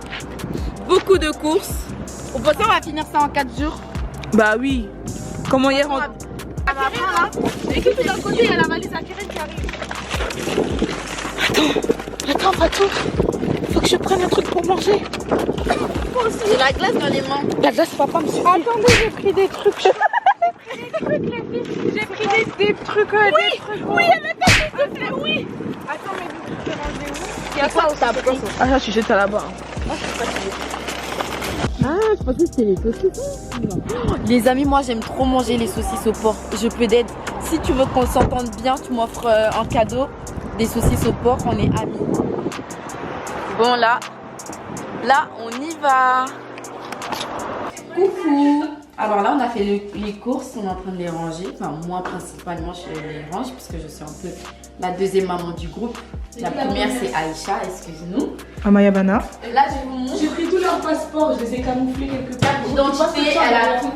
beaucoup de courses. On pense qu'on va finir ça en 4 jours. Bah oui. Comment hier on... Écoute, de l'autre côté, il y a la valise à Keren qui arrive. Attends, Fatou. Faut que je prenne un truc pour manger. J'ai la glace dans les mains. La glace, papa me suffit. Attendez, j'ai pris des trucs. J'ai pris des trucs, les filles. J'ai pris des trucs. des trucs. Oui, Oui, il y avait pas s'il te plaît, oui. Attends, mais vous pouvez ranger où? Il y a ça aussi. Ah, ça, tu jettes ça là-bas. Ah, je pensais que c'était les saucisses. Les amis, moi j'aime trop manger les saucisses au porc. Je peux d'être. Si tu veux qu'on s'entende bien, tu m'offres un cadeau des saucisses au porc. On est amis. Bon là, on y va. Coucou. Alors là, on a fait les courses. On est en train de les ranger. Enfin, moi principalement, je les range parce que je suis un peu la deuxième maman du groupe. La première, c'est Aïcha. Excuse-nous. Amaya Bana. Là, je vous montre. J'ai pris tous leurs passeports, je les ai camouflés quelque part. L'identité, elle a tout.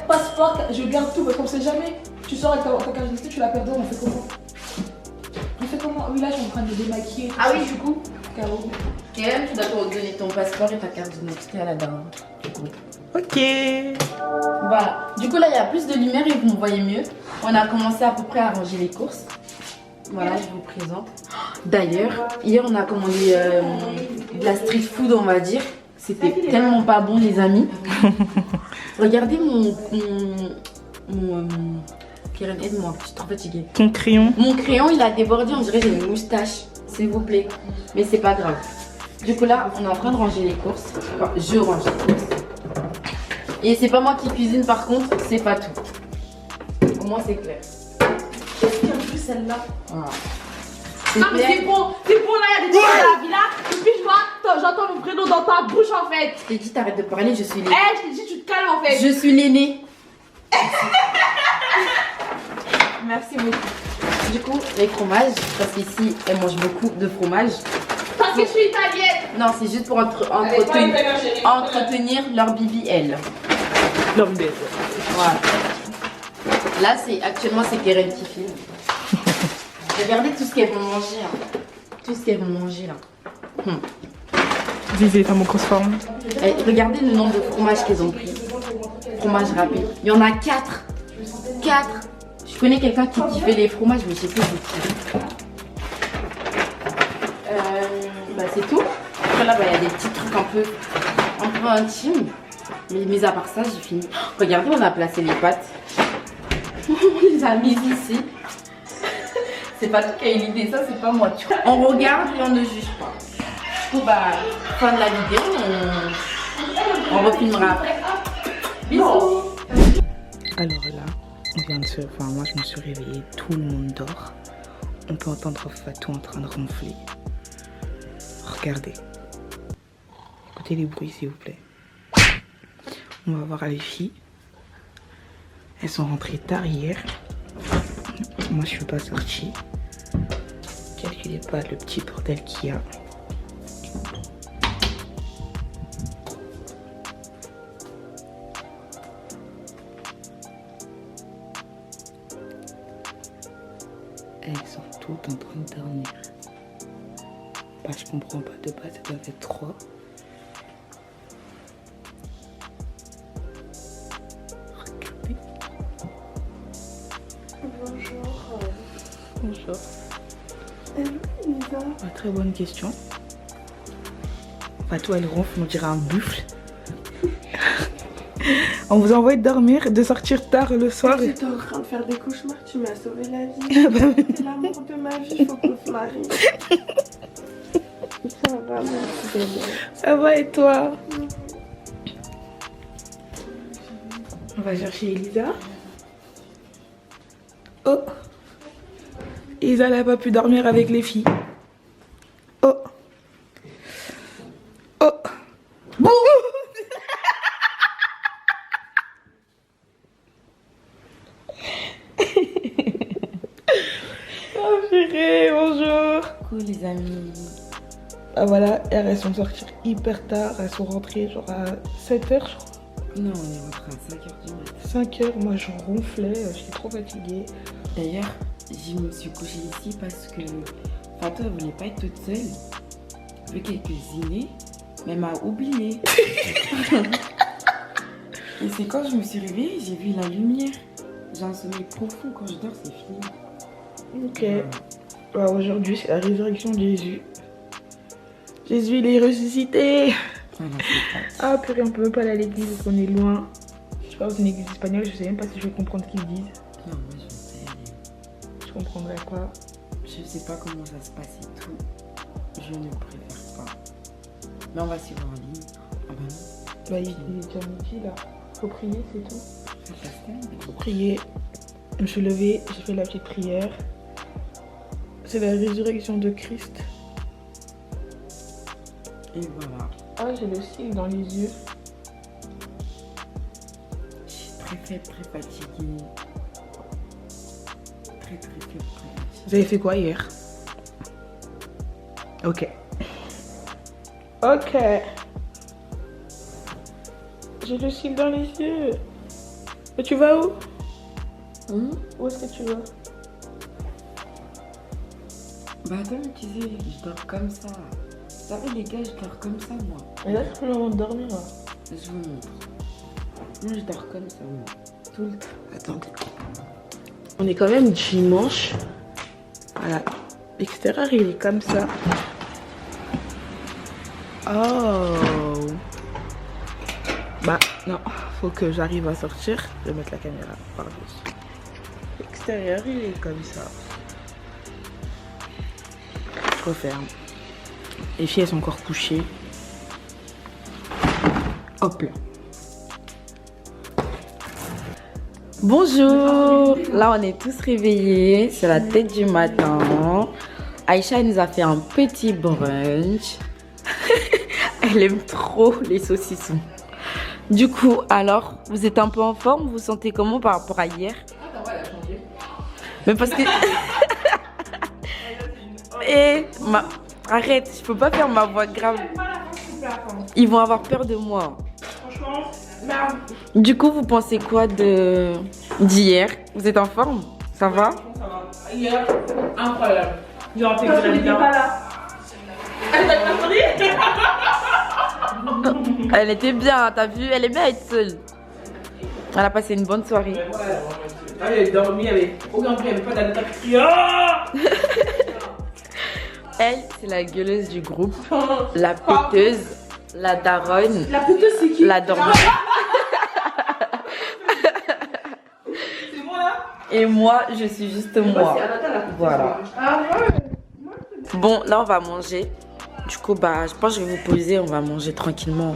Passeport, je garde tout parce qu'on sait jamais. Tu sors avec ta carte d'identité, tu la perds, on fait comment? On fait comment? Oui, là, je suis en train de me démaquiller. Ah oui, du coup. Caro. Kérem, tu dois te donner ton passeport et ta carte d'identité à la dame. Ok. Voilà. Du coup, là, il y a plus de lumière et vous me voyez mieux. On a commencé à peu près à ranger les courses. Voilà, je vous présente. D'ailleurs, hier, on a commandé de la street food, on va dire. C'était tellement pas bon, les amis. Regardez mon Kérem, aide-moi, je suis trop fatiguée. Ton crayon. Mon crayon, il a débordé, on dirait que j'ai une moustache. S'il vous plaît. Mais c'est pas grave. Du coup, là, on est en train de ranger les courses. Enfin, je range les courses. Et c'est pas moi qui cuisine, par contre, c'est pas tout. Au moins, c'est clair. Qu'est-ce qu'il y a en plus celle-là? Voilà. Non, mais c'est bon, là, il y a des trucs dans la villa. Et puis, je vois, j'entends le prénom dans ta bouche en fait. Je t'ai dit, t'arrêtes de parler, je suis l'aînée. Eh, je t'ai dit, tu te calmes en fait. Je suis l'aînée. Merci beaucoup. Du coup, les fromages, parce qu'ici, elle mange beaucoup de fromage. Parce que je suis italienne. Non, c'est juste pour entretenir leur BBL. Leur bête. Voilà. Là, actuellement, c'est Kérem qui filme. Regardez tout ce qu'elles vont manger. Hein. Tout ce qu'elles vont manger là. Dis les femmes en grosse forme. Et regardez le nombre de fromages qu'elles ont pris. Fromage rapide. Il y en a 4. 4. Je connais quelqu'un qui fait les fromages, mais je sais plus qui. Bah c'est tout. Après là, il y a des petits trucs un peu intimes. Mais mis à part ça, j'ai fini. Regardez, on a placé les pâtes. On les a mises ici. C'est pas toi qui as eu l'idée, ça c'est pas moi. On regarde et on ne juge pas. Du coup, bah, fin de la vidéo, on refilmera après. Bisous. Alors là, on vient de se... Enfin, moi je me suis réveillée, tout le monde dort. On peut entendre Fatou en train de ronfler. Regardez. Écoutez les bruits s'il vous plaît. On va voir les filles. Elles sont rentrées tard hier. Moi je suis pas sortie. Calculez pas le petit bordel qu'il y a. Elles sont toutes en train de dormir. Bah, je comprends pas de base, ça doit être 3. Regardez. Bonjour. Ah, très bonne question. Fatou, elle ronfle, on dirait un buffle. On vous envoie de dormir, de sortir tard le soir. J'étais en train de faire des cauchemars, tu m'as sauvé la vie. C'est l'amour de ma vie, il faut qu'on se marie. Ça va, merci bébé. Ça va et toi? On va chercher Elisa. Oh, Elisa n'a pas pu dormir avec les filles. Oh. Oh. Bon. Oh purée, bonjour. Coucou les amis. Ah voilà, elles sont sorties hyper tard, elles sont rentrées genre à 7h je crois. Non, on est rentré à 5h du matin. 5h, moi je ronflais, j'étais trop fatiguée. D'ailleurs, je me suis couchée ici parce que Fatou, elle voulait pas être toute seule. Elle veut qu'elle cuisine, mais elle m'a oubliée. Et c'est quand je me suis réveillée, j'ai vu la lumière. J'ai un sommeil profond, quand je dors, c'est fini. Ok. Bah, aujourd'hui, c'est la résurrection de Jésus. Jésus, il est ressuscité. Ah, purée, on peut même pas aller à l'église parce qu'on est loin. Je sais pas, c'est une église espagnole, je sais même pas si je vais comprendre ce qu'ils disent. Non, moi je comprendrais pas. Je sais pas comment ça se passe et tout. Je ne préfère pas. Mais on va suivre en ligne. Ah bah non. Bah, il est déjà midi là. Faut prier, c'est tout. Ça passe bien. Faut prier. Je me suis levée, j'ai fait la petite prière. C'est la résurrection de Christ. Et voilà. Ah, j'ai le cil dans les yeux. Je suis très faible, très fatiguée. Très faible, très fatiguée. Vous avez fait quoi hier? Ok. Ok. J'ai le cil dans les yeux. Mais tu vas où? Où est-ce que tu vas? Bah comme tu sais, je dors comme ça. Vous savez les gars, je dors comme ça moi. Et là, c'est plus le moment de dormir. Là. Je vous montre. Moi je dors comme ça moi. Tout le temps. Attendez. On est quand même dimanche. Voilà. L'extérieur, il est comme ça. Oh. Bah, non. Faut que j'arrive à sortir. Je vais mettre la caméra par-dessus. L'extérieur, il est comme ça. Je referme. Les filles, elles sont encore couchées. Hop là. Bonjour. Là, on est tous réveillés. C'est la tête du matin. Aïcha elle nous a fait un petit brunch. Elle aime trop les saucissons. Du coup, alors, vous êtes un peu en forme? Vous vous sentez comment par rapport à hier? Mais parce que... Arrête, je peux pas faire ma voix grave. Ils vont avoir peur de moi. Franchement, merde. Du coup, vous pensez quoi d'hier? Vous êtes en forme? Ça va? Ça va. Hier, incroyable. Genre, t'es pas là. Elle était bien, t'as vu? Elle aimait être seule. Elle a passé une bonne soirée. Elle a dormi, elle avait aucun bruit, elle avait pas d'attaque. Elle, c'est la gueuleuse du groupe, la péteuse, la daronne. La péteuse, c'est qui? La dormeuse. C'est moi là? Et moi, je suis juste moi. Voilà. Bon, là, on va manger. Du coup, bah, je pense que je vais vous poser, on va manger tranquillement.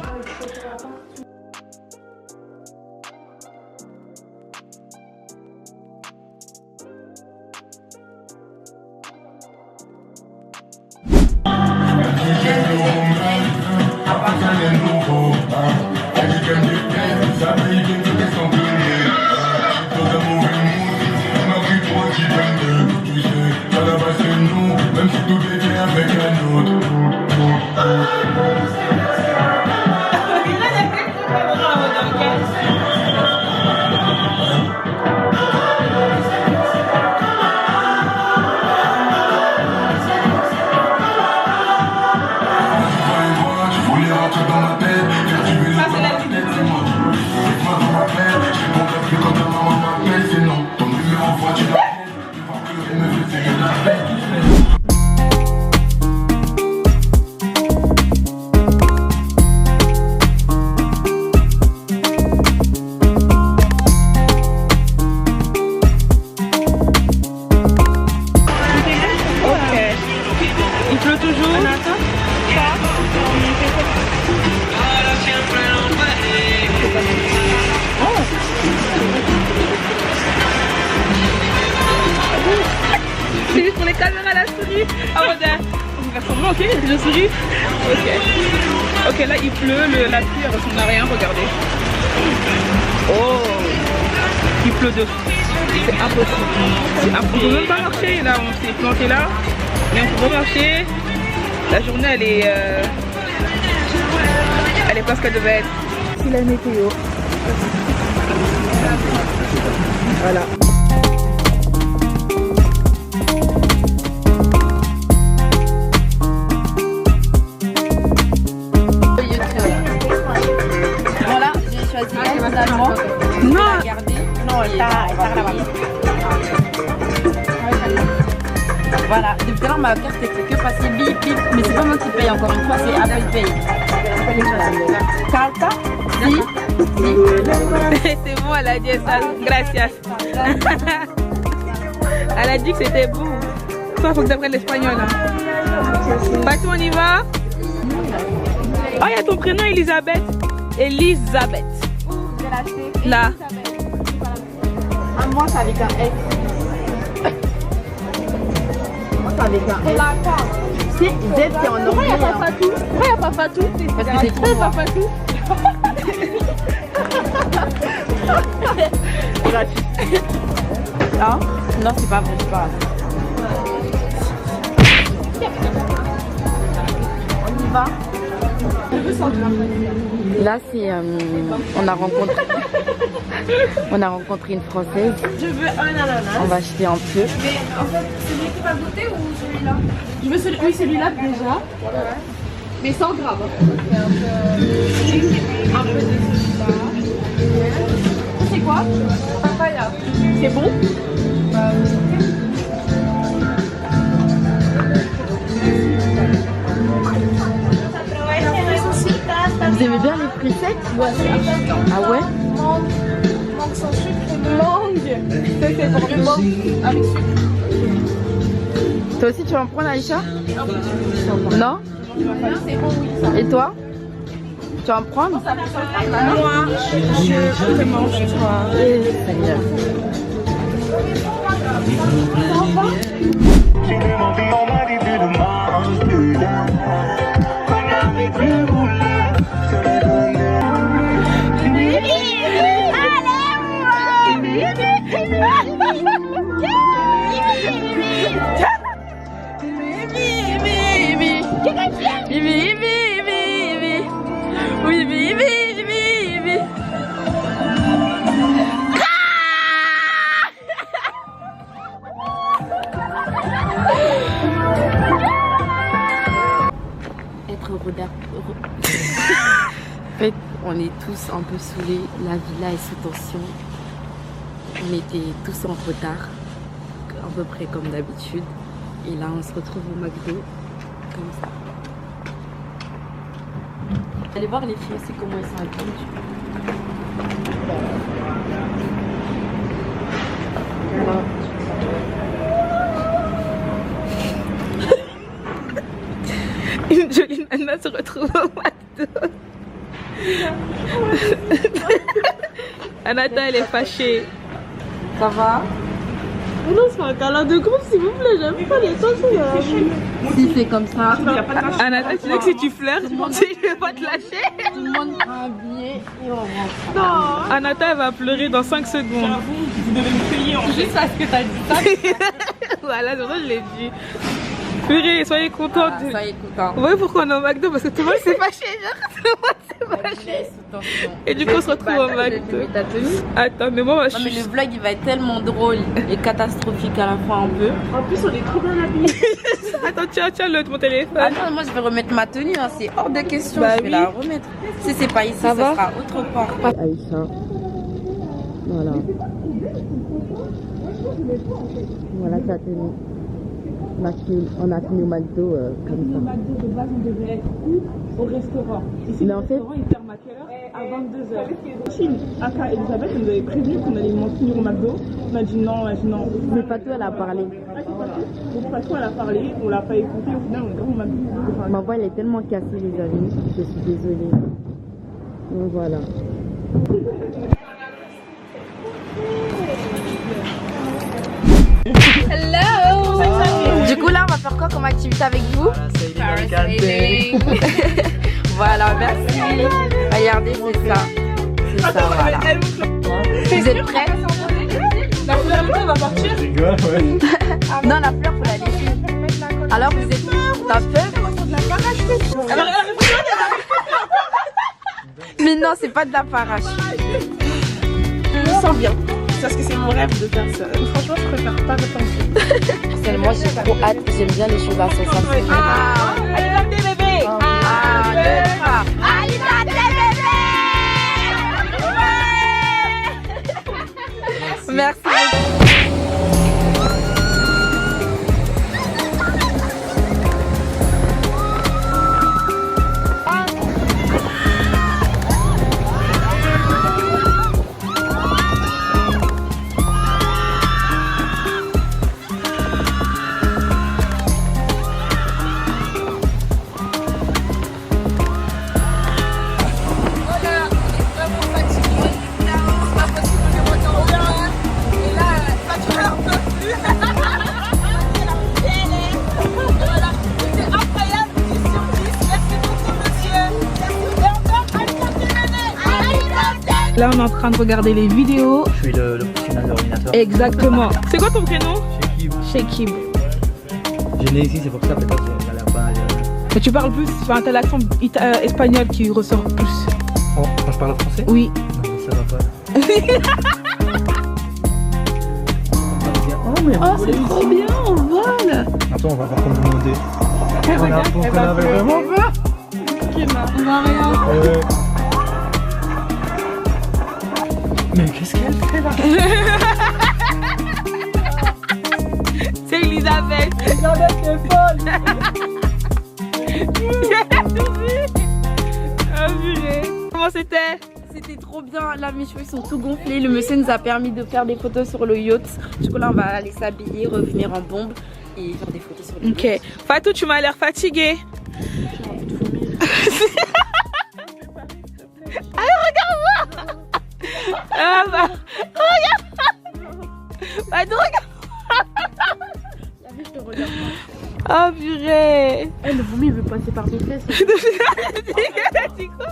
C'est juste pour les caméras, la souris. Ah ouais, on va faire semblant, ok? Je souris. Ok. Ok, là il pleut, la pluie elle ressemble à rien, regardez. Oh, il pleut de fou. C'est impossible. On peut même pas marcher, là on s'est planté là. Mais on peut pas marcher. La journée elle est pas ce qu'elle devait être. C'est la météo. Voilà. Voilà, j'ai choisi l'allemand. Non, non, elle t'a regardé. Voilà, depuis tout à l'heure ma carte était que passer bip bip, mais c'est pas moi qui paye encore une fois, c'est Apple Pay. Carta? Si. c'est bon, elle a dit ça. Gracias. Elle a dit que c'était beau. Toi, faut que t'apprennes l'espagnol. Hein. Fatou, on y va? Oh, il y a ton prénom, Elisabeth. Elisabeth. Là. Ah, moi, c'est avec un S. Moi, c'est avec un S. C'est Z, c'est en anglais. Pourquoi il n'y a pas Fatou? Pourquoi il n'y a pas Fatou? Parce que c'est trop pas Fatou. Hein? Non, c'est pas vrai, c'est pas vrai. On y va? Là, c'est on a rencontré une Française. Je veux un ananas. On va acheter un peu. Mais en fait, celui qui va goûter ou celui-là? Je veux celui, oui, celui-là déjà. Ouais. Mais 100 grammes. Un peu de celui-là. C'est quoi? Papaya. C'est bon? Vous aimez bien les fruits secs? Ouais. Ah ouais? Mangue sans sucre. Mangue. C'est pour le mangue avec sucre. Toi aussi tu vas en prendre, Aïcha? Non? C'est bon, oui. Et toi? Tu vas en prendre? Moi, je mange, toi. Seigneur. Être rodard. En fait, on est tous un peu saoulés. La villa est sous tension. On était tous en retard, à peu près comme d'habitude. Et là, on se retrouve au McDo, comme ça. Allez voir les filles aussi comment elles sont habillées. Une jolie nana se retrouve au McDo. Anata, elle est fâchée. Ça va? Non, c'est un câlin de groupe, s'il vous plaît. J'aime pas les temps. Si c'est comme ça. Anata, tu sais que si tu flirtes, je vais pas te lâcher. Tout le monde prend un billet et on rentre. Non. Anata, elle va pleurer dans 5 secondes. Vous devez me payer en fait. Juste parce que t'as dit ça. Voilà, c'est vrai, je l'ai dit. Purée, soyez contents. Ah, soyez contents. Vous voyez pourquoi on est au McDo? Parce que tout le monde s'est fâché. Tout le monde s'est fâché. Et du coup, on se retrouve au McDo. Ta tenue? Attends, mais moi, je Non, mais suis... le vlog il va être tellement drôle et catastrophique à la fois un peu. En plus, on est trop bien habillés. Attends, tiens l'autre, mon téléphone. Attends, moi je vais remettre ma tenue, hein. C'est hors de question, Bah je vais oui. la remettre. Si c'est pas ici, ça sera autre part. Aïcha. Voilà. Voilà ta tenue. On a fini au McDo comme ça. Au McDo de base, on devait être où? Au restaurant. Ici, Mais le en fait- restaurant, il ferme à quelle heure? À 22h. Chine, Aka et Elisabeth, elle nous avait prévenu qu'on allait finir au McDo. On a dit non, Mais Fatou elle a parlé. Donc, Fatou, elle a parlé, on l'a pas écouté. Au final, on est vraiment au McDo. Ma voix elle est tellement cassée les amis. Je suis désolée. Donc voilà. Hello! Du coup là on va faire quoi comme activité avec vous? Parasailing. Voilà, merci. Regardez, c'est ça. C'est ça, voilà. Vous êtes prêts? La fleur va partir. Non, la fleur, faut la laisser. Alors, vous êtes... T'as peur? Mais non, c'est pas de la parachute. Je me sens bien. Parce que c'est mon rêve de faire ça. Franchement, je préfère pas repenser. Personnellement, j'ai trop hâte. J'aime bien les choses à sensation. Ah, allez, des bébés. Ah, deux, trois. Merci beaucoup. Là, on est en train de regarder les vidéos. Je suis le professionnel de l'ordinateur. Exactement. C'est quoi ton prénom? Shekib. Je suis né ici, c'est pour ça peut-être que ça a l'air pas. Mais tu parles plus, enfin, t'as l'accent espagnol qui ressort plus. Oh, quand je parle français? Oui. Non, ça va pas. Oh, c'est trop bien, on vole. Attends, on va voir comment demander. On avait vraiment peur. On voit rien. Mais qu'est-ce qu'elle fait là? C'est Elisabeth. Elisabeth est folle. Oh purée. Comment c'était? C'était trop bien, là mes cheveux sont tout gonflés, le monsieur nous a permis de faire des photos sur le yacht. Du coup là on va aller s'habiller, revenir en bombe et faire des photos sur le yacht. Ok. Fatou, tu m'as l'air fatiguée. Allez, regarde-moi. Ah bah, regarde. Fatou, regarde. Oh purée. Le vomi veut passer par mes fesses. T'as dit quoi?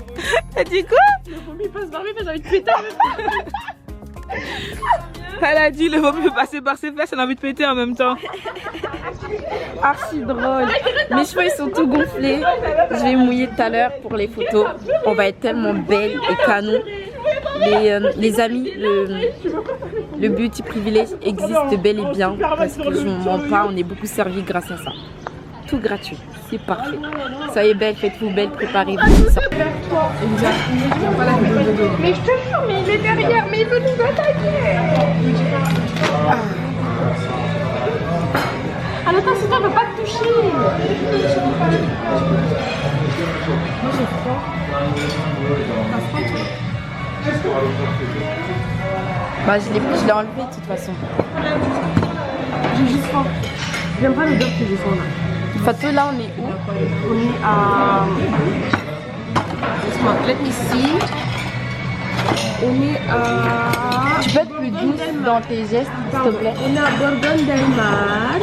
T'as dit quoi? Le vomi passe par mes fesses, j'ai envie de péter. Elle a dit le vomi peut passer par ses fesses, elle a envie de péter en même temps. Archi drôle. Mes cheveux ils sont tout gonflés. Je vais mouiller tout à l'heure pour les photos. On va être tellement belles et canon. Les amis, le beauty privilège existe bel et bien parce que je ne mens pas, on est beaucoup servi grâce à ça. Tout gratuit, c'est parfait. Soyez belle, faites-vous belle, préparez-vous. Mais je te jure, mais il est derrière, mais il veut nous attaquer. Alors attends, c'est toi, il veut pas te toucher. Moi j'ai froid. Bah je l'ai enlevé de toute façon. J'ai juste froid. J'aime pas l'odeur que j'ai sens là. Fatou, là on est où? On est à... Let me see. On est à... Tu peux être plus douce dans tes gestes, s'il te plaît? On est à Borgon del Mar.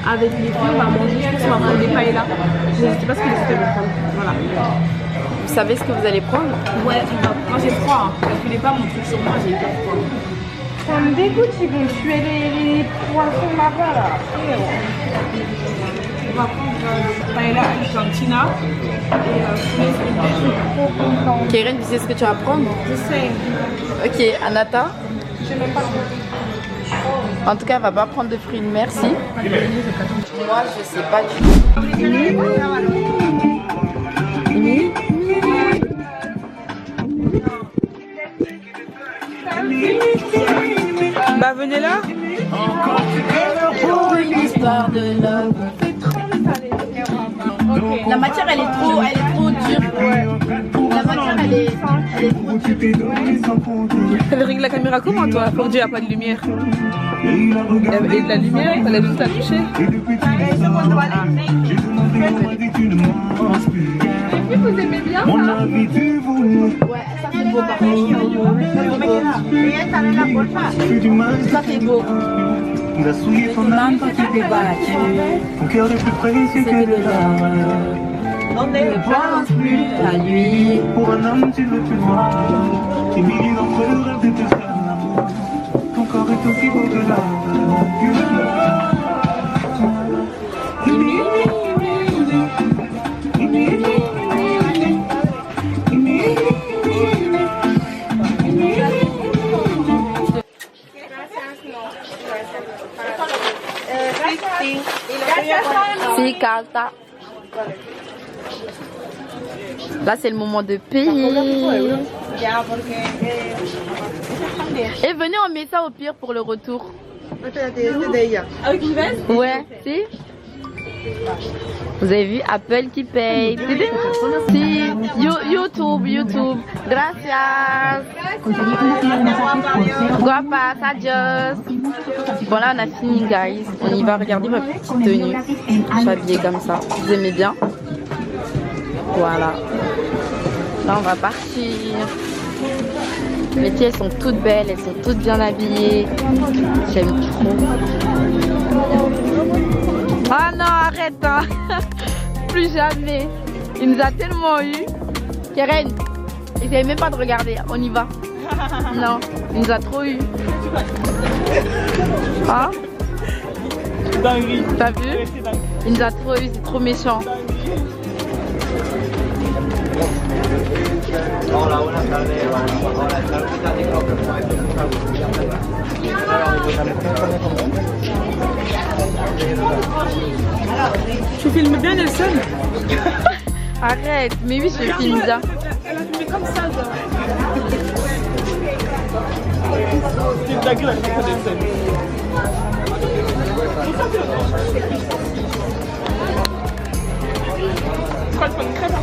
Avec les filles, on va manger. Je pense qu'on va prendre des paellas. Je ne sais pas ce que les filles veulent prendre. Voilà. Vous savez ce que vous allez prendre? Ouais, moi j'ai froid. Hein. Calculez pas mon truc sur moi, j'ai hyper froid. Ça me dégoûte, ils vont tuer les poissons là-bas là. On va prendre paella argentina. Et Keren, tu sais ce que tu vas prendre? je sais. Ok, Anata? Je sais même pas. En tout cas, elle va pas prendre de fruits de mer, si. Moi, je sais pas du Bah venez là. Pour une histoire de love. La matière, elle est trop dure. La matière, elle est trop dure. T'avais réglé la caméra comment toi? Pour dire il n'y a pas de lumière. Il y avait de la lumière, il fallait juste la toucher. Vous aimez bien ça? Ouais, ça c'est beau par contre. Ça c'est beau. Tanto qui débatte, c'est que le love. On ne pense plus à lui. Pour un homme, tu veux plus voir. Des milliers d'entre eux rêvent de te faire l'amour. Ton corps est aussi beau que l'âme. Si, Calta. Là, c'est le moment de payer. Et venez, on met ça au pire pour le retour. Avec une veste? Ouais, si. Vous avez vu Apple qui paye. Si, YouTube. Gracias. Guapas, adios. Bon là on a fini guys. On y va, regarder ma petite tenue. Je suis habillée comme ça. Vous aimez bien? Voilà. Là on va partir. Les filles elles sont toutes belles, elles sont toutes bien habillées. J'aime trop. Ah non, arrête hein. Plus jamais. Il nous a tellement eu. Keren, essayez même pas de regarder, on y va. Non, il nous a trop eu. Ah? Dinguerie. T'as vu? Il nous a trop eu, c'est trop méchant. Tu filmes bien Nelson? Arrête, mais oui, je filme bien. Elle a filmé comme ça, genre. C'est une dinguerie, la photo de Nelson. Je crois que tu prends une crêpe.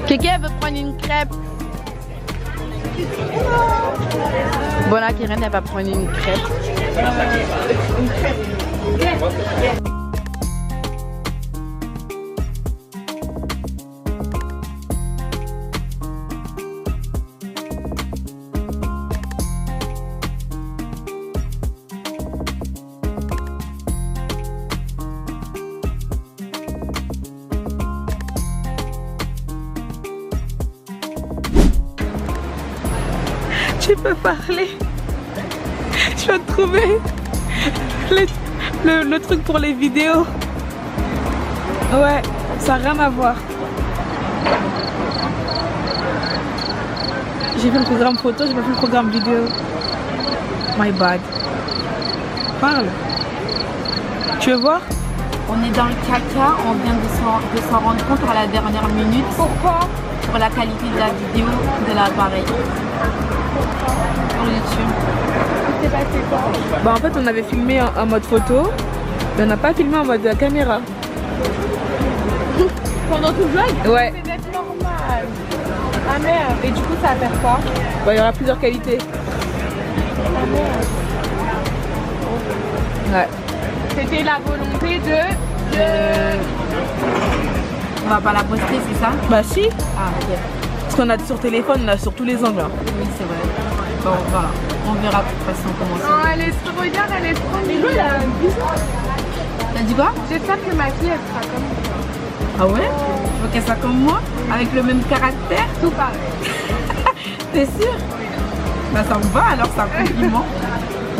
Quelqu'un veut prendre une crêpe? Bon là, Keren, elle va prendre une crêpe. Une crêpe. Tu peux parler. Je viens de trouver le truc pour les vidéos. Ouais, ça n'a rien à voir. J'ai fait le programme photo, j'ai pas fait le programme vidéo. My bad. Parle. Tu veux voir? On est dans le caca, on vient de s'en rendre compte à la dernière minute. Pourquoi? Pour la qualité de la vidéo de l'appareil. Pour YouTube. C'est passé quoi? Bah en fait on avait filmé en mode photo, mais on n'a pas filmé en mode caméra. Pendant tout le vlog? Ouais. C'est d'être normal. Ah merde. Et du coup ça va faire quoi? Bah il y aura plusieurs qualités. Ah merde. Ouais. C'était la volonté de... On va pas la poster, c'est ça? Bah si. Ah ok. Parce qu'on a sur téléphone, on a sur tous les angles. Hein. Oui c'est vrai. Bon voilà, on verra de toute façon comment ça. Oh, elle est trop, regarde, elle est trop mignonne. T'as dit quoi? J'espère que ma fille elle sera comme ça. Ah ouais? Faut qu'elle soit comme moi? Avec le même caractère? Tout pareil. T'es sûr? Bah ça me va alors, c'est un compliment.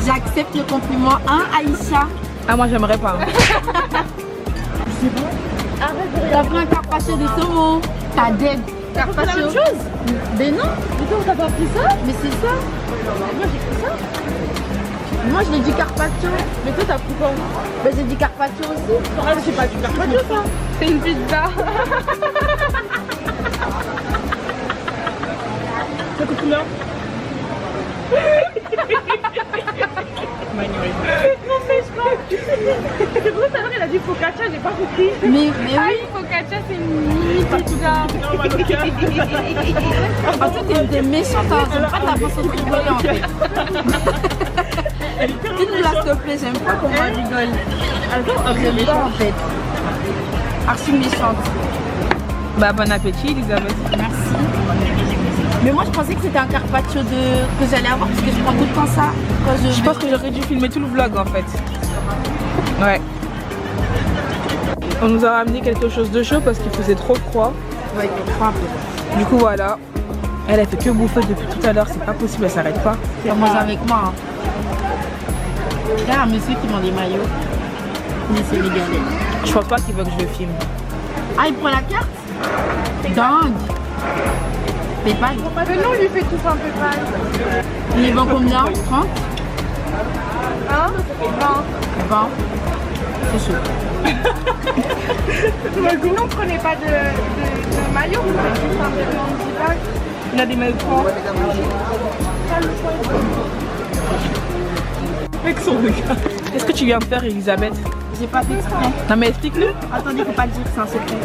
J'accepte le compliment. Hein Aïcha? Ah moi j'aimerais pas. T'as pris un carpaccio de saumon. T'as des carpaccio. C'est la même chose? Mais non. Du coup t'as pas pris ça? Mais c'est ça. Moi j'ai pris ça. Moi je l'ai dit carpaccio. Mais toi t'as pris quoi? Bah j'ai dit carpaccio aussi. Ah c'est pas du carpaccio ça. C'est une pizza. C'est quoi couleur? C'est vrai, tout à l'heure il a dit focaccia, j'ai pas compris. Mais Ah oui. oui, focaccia c'est une mini pizza. En fait t'es méchante, hein. J'aime pas ta façon de rigoler en fait. Dis-nous là s'il te plaît, j'aime pas comment elle rigole. J'aime pas en fait. Archi méchante. Bah bon appétit Elisabeth. Merci. Mais moi je pensais que c'était un carpaccio que j'allais avoir parce que je prends tout le temps ça quand Je pense que j'aurais dû filmer tout le vlog en fait. Ouais. On nous a ramené quelque chose de chaud parce qu'il faisait trop froid. Ouais, il fait froid un peu. Du coup voilà. Elle a fait que bouffer depuis tout à l'heure, c'est pas possible, elle s'arrête pas. Elle mange avec moi. Hein. Il y a un monsieur qui vend des maillots. Mais c'est sénégalais. Je pense pas qu'il veut que je le filme. Ah, il prend la carte? Dingue. Paypal. Mais non, lui fait tout un Paypal. Il les vend combien? 30? Hein? 20. 20. C'est chaud. Mais sinon, prenez pas de maillot, vous prenez juste un vêtement de Paypal. Il a des maillots de France. Avec son regard. Qu'est-ce que tu viens de faire Elisabeth? J'ai pas fait exprès. Non mais explique-nous. Attendez, faut pas dire que c'est un secret.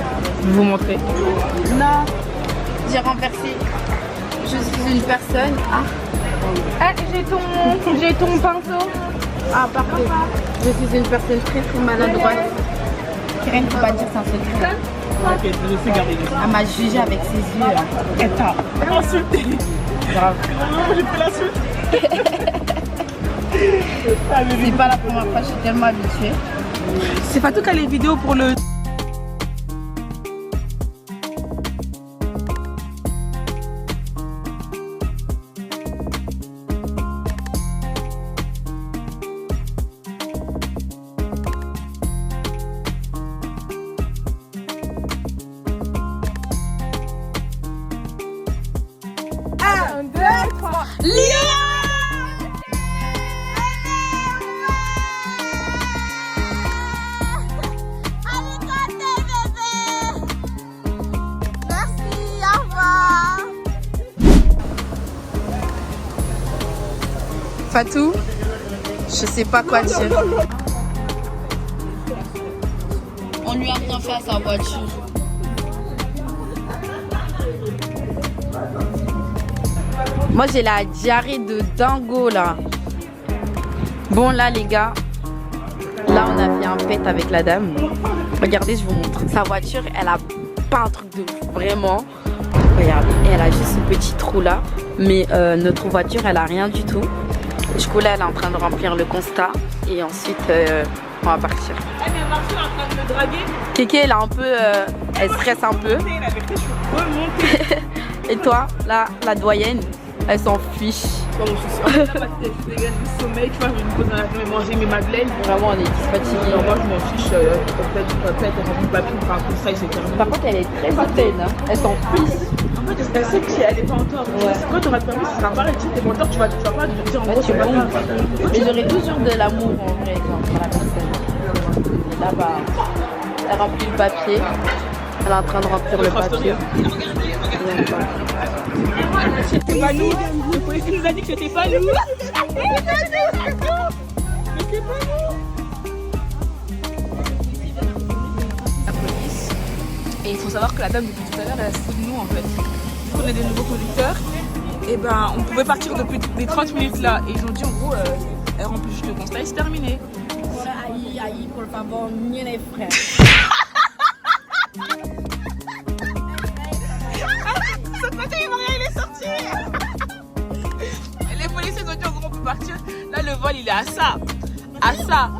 Je vais vous montrer. Non. J'ai renversé. Je suis une personne. Ah. Eh, j'ai ton pinceau. Ah, parfait. Je suis une personne très très maladroite. Keren, faut pas dire que c'est un secret. Ok, je sais garder les Elle m'a jugé avec ses yeux. Elle t'a insulté. Grave. Oh, j'ai fait l'insulte. C'est pas la première fois, je suis tellement habituée. C'est Fatou qui a les vidéos pour le... Fatou, je sais pas quoi dire. On lui a rien fait à sa voiture. Moi j'ai la diarrhée de dingo là. Bon là les gars, là on a fait un pet avec la dame. Regardez, je vous montre. Sa voiture, elle a pas un truc de ouf, vraiment. Regardez, elle a juste ce petit trou là. Mais notre voiture, elle a rien du tout. Du coup là, elle est en train de remplir le constat. Et ensuite, on va partir. Elle est en train de me draguer. Kéké, elle a un peu, elle stresse un peu. Et toi, là, la doyenne, elle s'en fiche. Je suis du sommeil, tu vois, je me pose dans la main et manger mes madeleines. Vraiment, on est fatigués. Moi, je m'en fiche, peut-être elle remplit le papier, enfin, comme ça, et c'est terminé. Par contre, elle est très hautaine, hein. Elle s'en fiche. En fait, elle sait qu'elle est pas en tort. Ouais. Quand tu auras le permis, ça sera pareil. Si t'es pas en tort, tu vas pas te dire en gros, c'est pas grave. Mais j'aurais toujours de l'amour en vrai, pour la personne. Et là, bah, elle remplit le papier. Elle est en train de remplir le papier. C'était pas nous. Le policier nous a dit que c'était pas nous. C'était pas nous. La police. Et il faut savoir que la dame depuis tout à l'heure, elle a sous nous en fait. On est des nouveaux conducteurs. Et ben on pouvait partir depuis des 30 minutes là. Et ils ont dit en gros, elle remplit juste le constat et c'est terminé. Aïe, aïe, pour favor, mieux les frères. Les policiers ont dit en gros on peut partir. Là le vol il est à ça. À ça.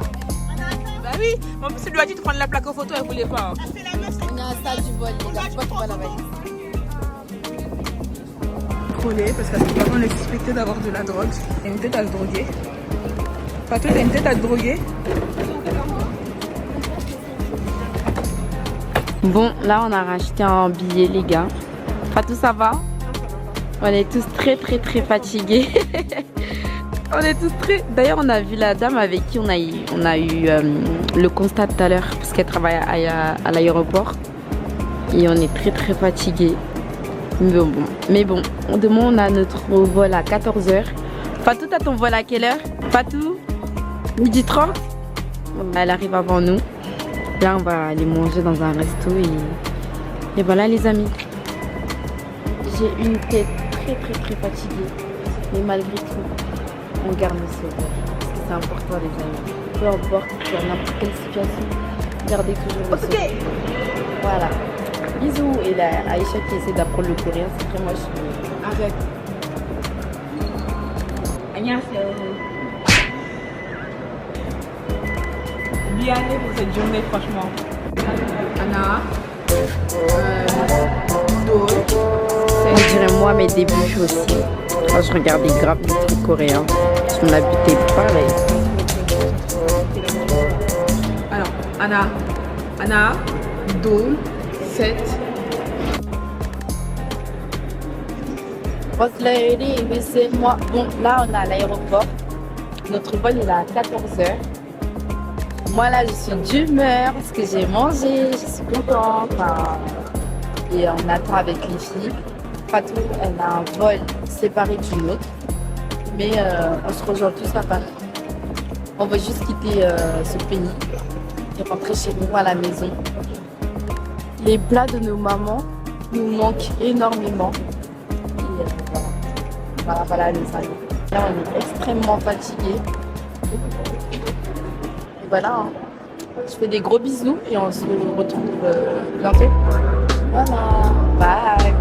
Bah oui. Mais en plus il lui a dit de prendre la plaque en photo, elle voulait pas. On est à ça du vol, les gars. Pourquoi tu vas là-bas? Contrôlé parce qu'à ce moment on est suspecté d'avoir de la drogue. Et une tête à se droguer. Fatou, t'as une tête à te droguer? Bon, là on a racheté un billet les gars. Fatou, ça va? On est tous très fatigués. On est tous très... D'ailleurs on a vu la dame avec qui on a eu le constat tout à l'heure. Parce qu'elle travaille à l'aéroport. Et on est très fatigués. Mais bon, demain on a notre vol à 14h. Fatou, t'as ton vol à quelle heure? Fatou? 12h30? Elle arrive avant nous. Là on va aller manger dans un resto et voilà les amis. J'ai une tête très fatiguée. Mais malgré tout, on garde le sourire. Parce que c'est important les amis. Peu importe, dans n'importe quelle situation, gardez toujours le sourire. Voilà. Bisous. Et là, Aïcha qui essaie d'apprendre le coréen, c'est très moche. Arrête. Annyeonghaseyo. Bien allé pour cette journée franchement. Anna. On dirait moi mes débuts aussi. Quand je regardais grave des trucs coréens, je m'habitais pareil. Alors, Anna, Do, 7. Boss lady, mais c'est moi. Bon, là on est à l'aéroport. Notre vol il est à 14h. Moi là je suis d'humeur parce que j'ai mangé, je suis contente. Et on attend avec les filles. Fatou, elle a un vol séparé d'une autre. Mais on se rejoint tous à Paris. On va juste quitter ce pays et rentrer chez nous à la maison. Les plats de nos mamans nous manquent énormément. Et voilà les amis. Là on est extrêmement fatigués. Et voilà. Hein. Je fais des gros bisous et on se retrouve bientôt. Voilà. Bye.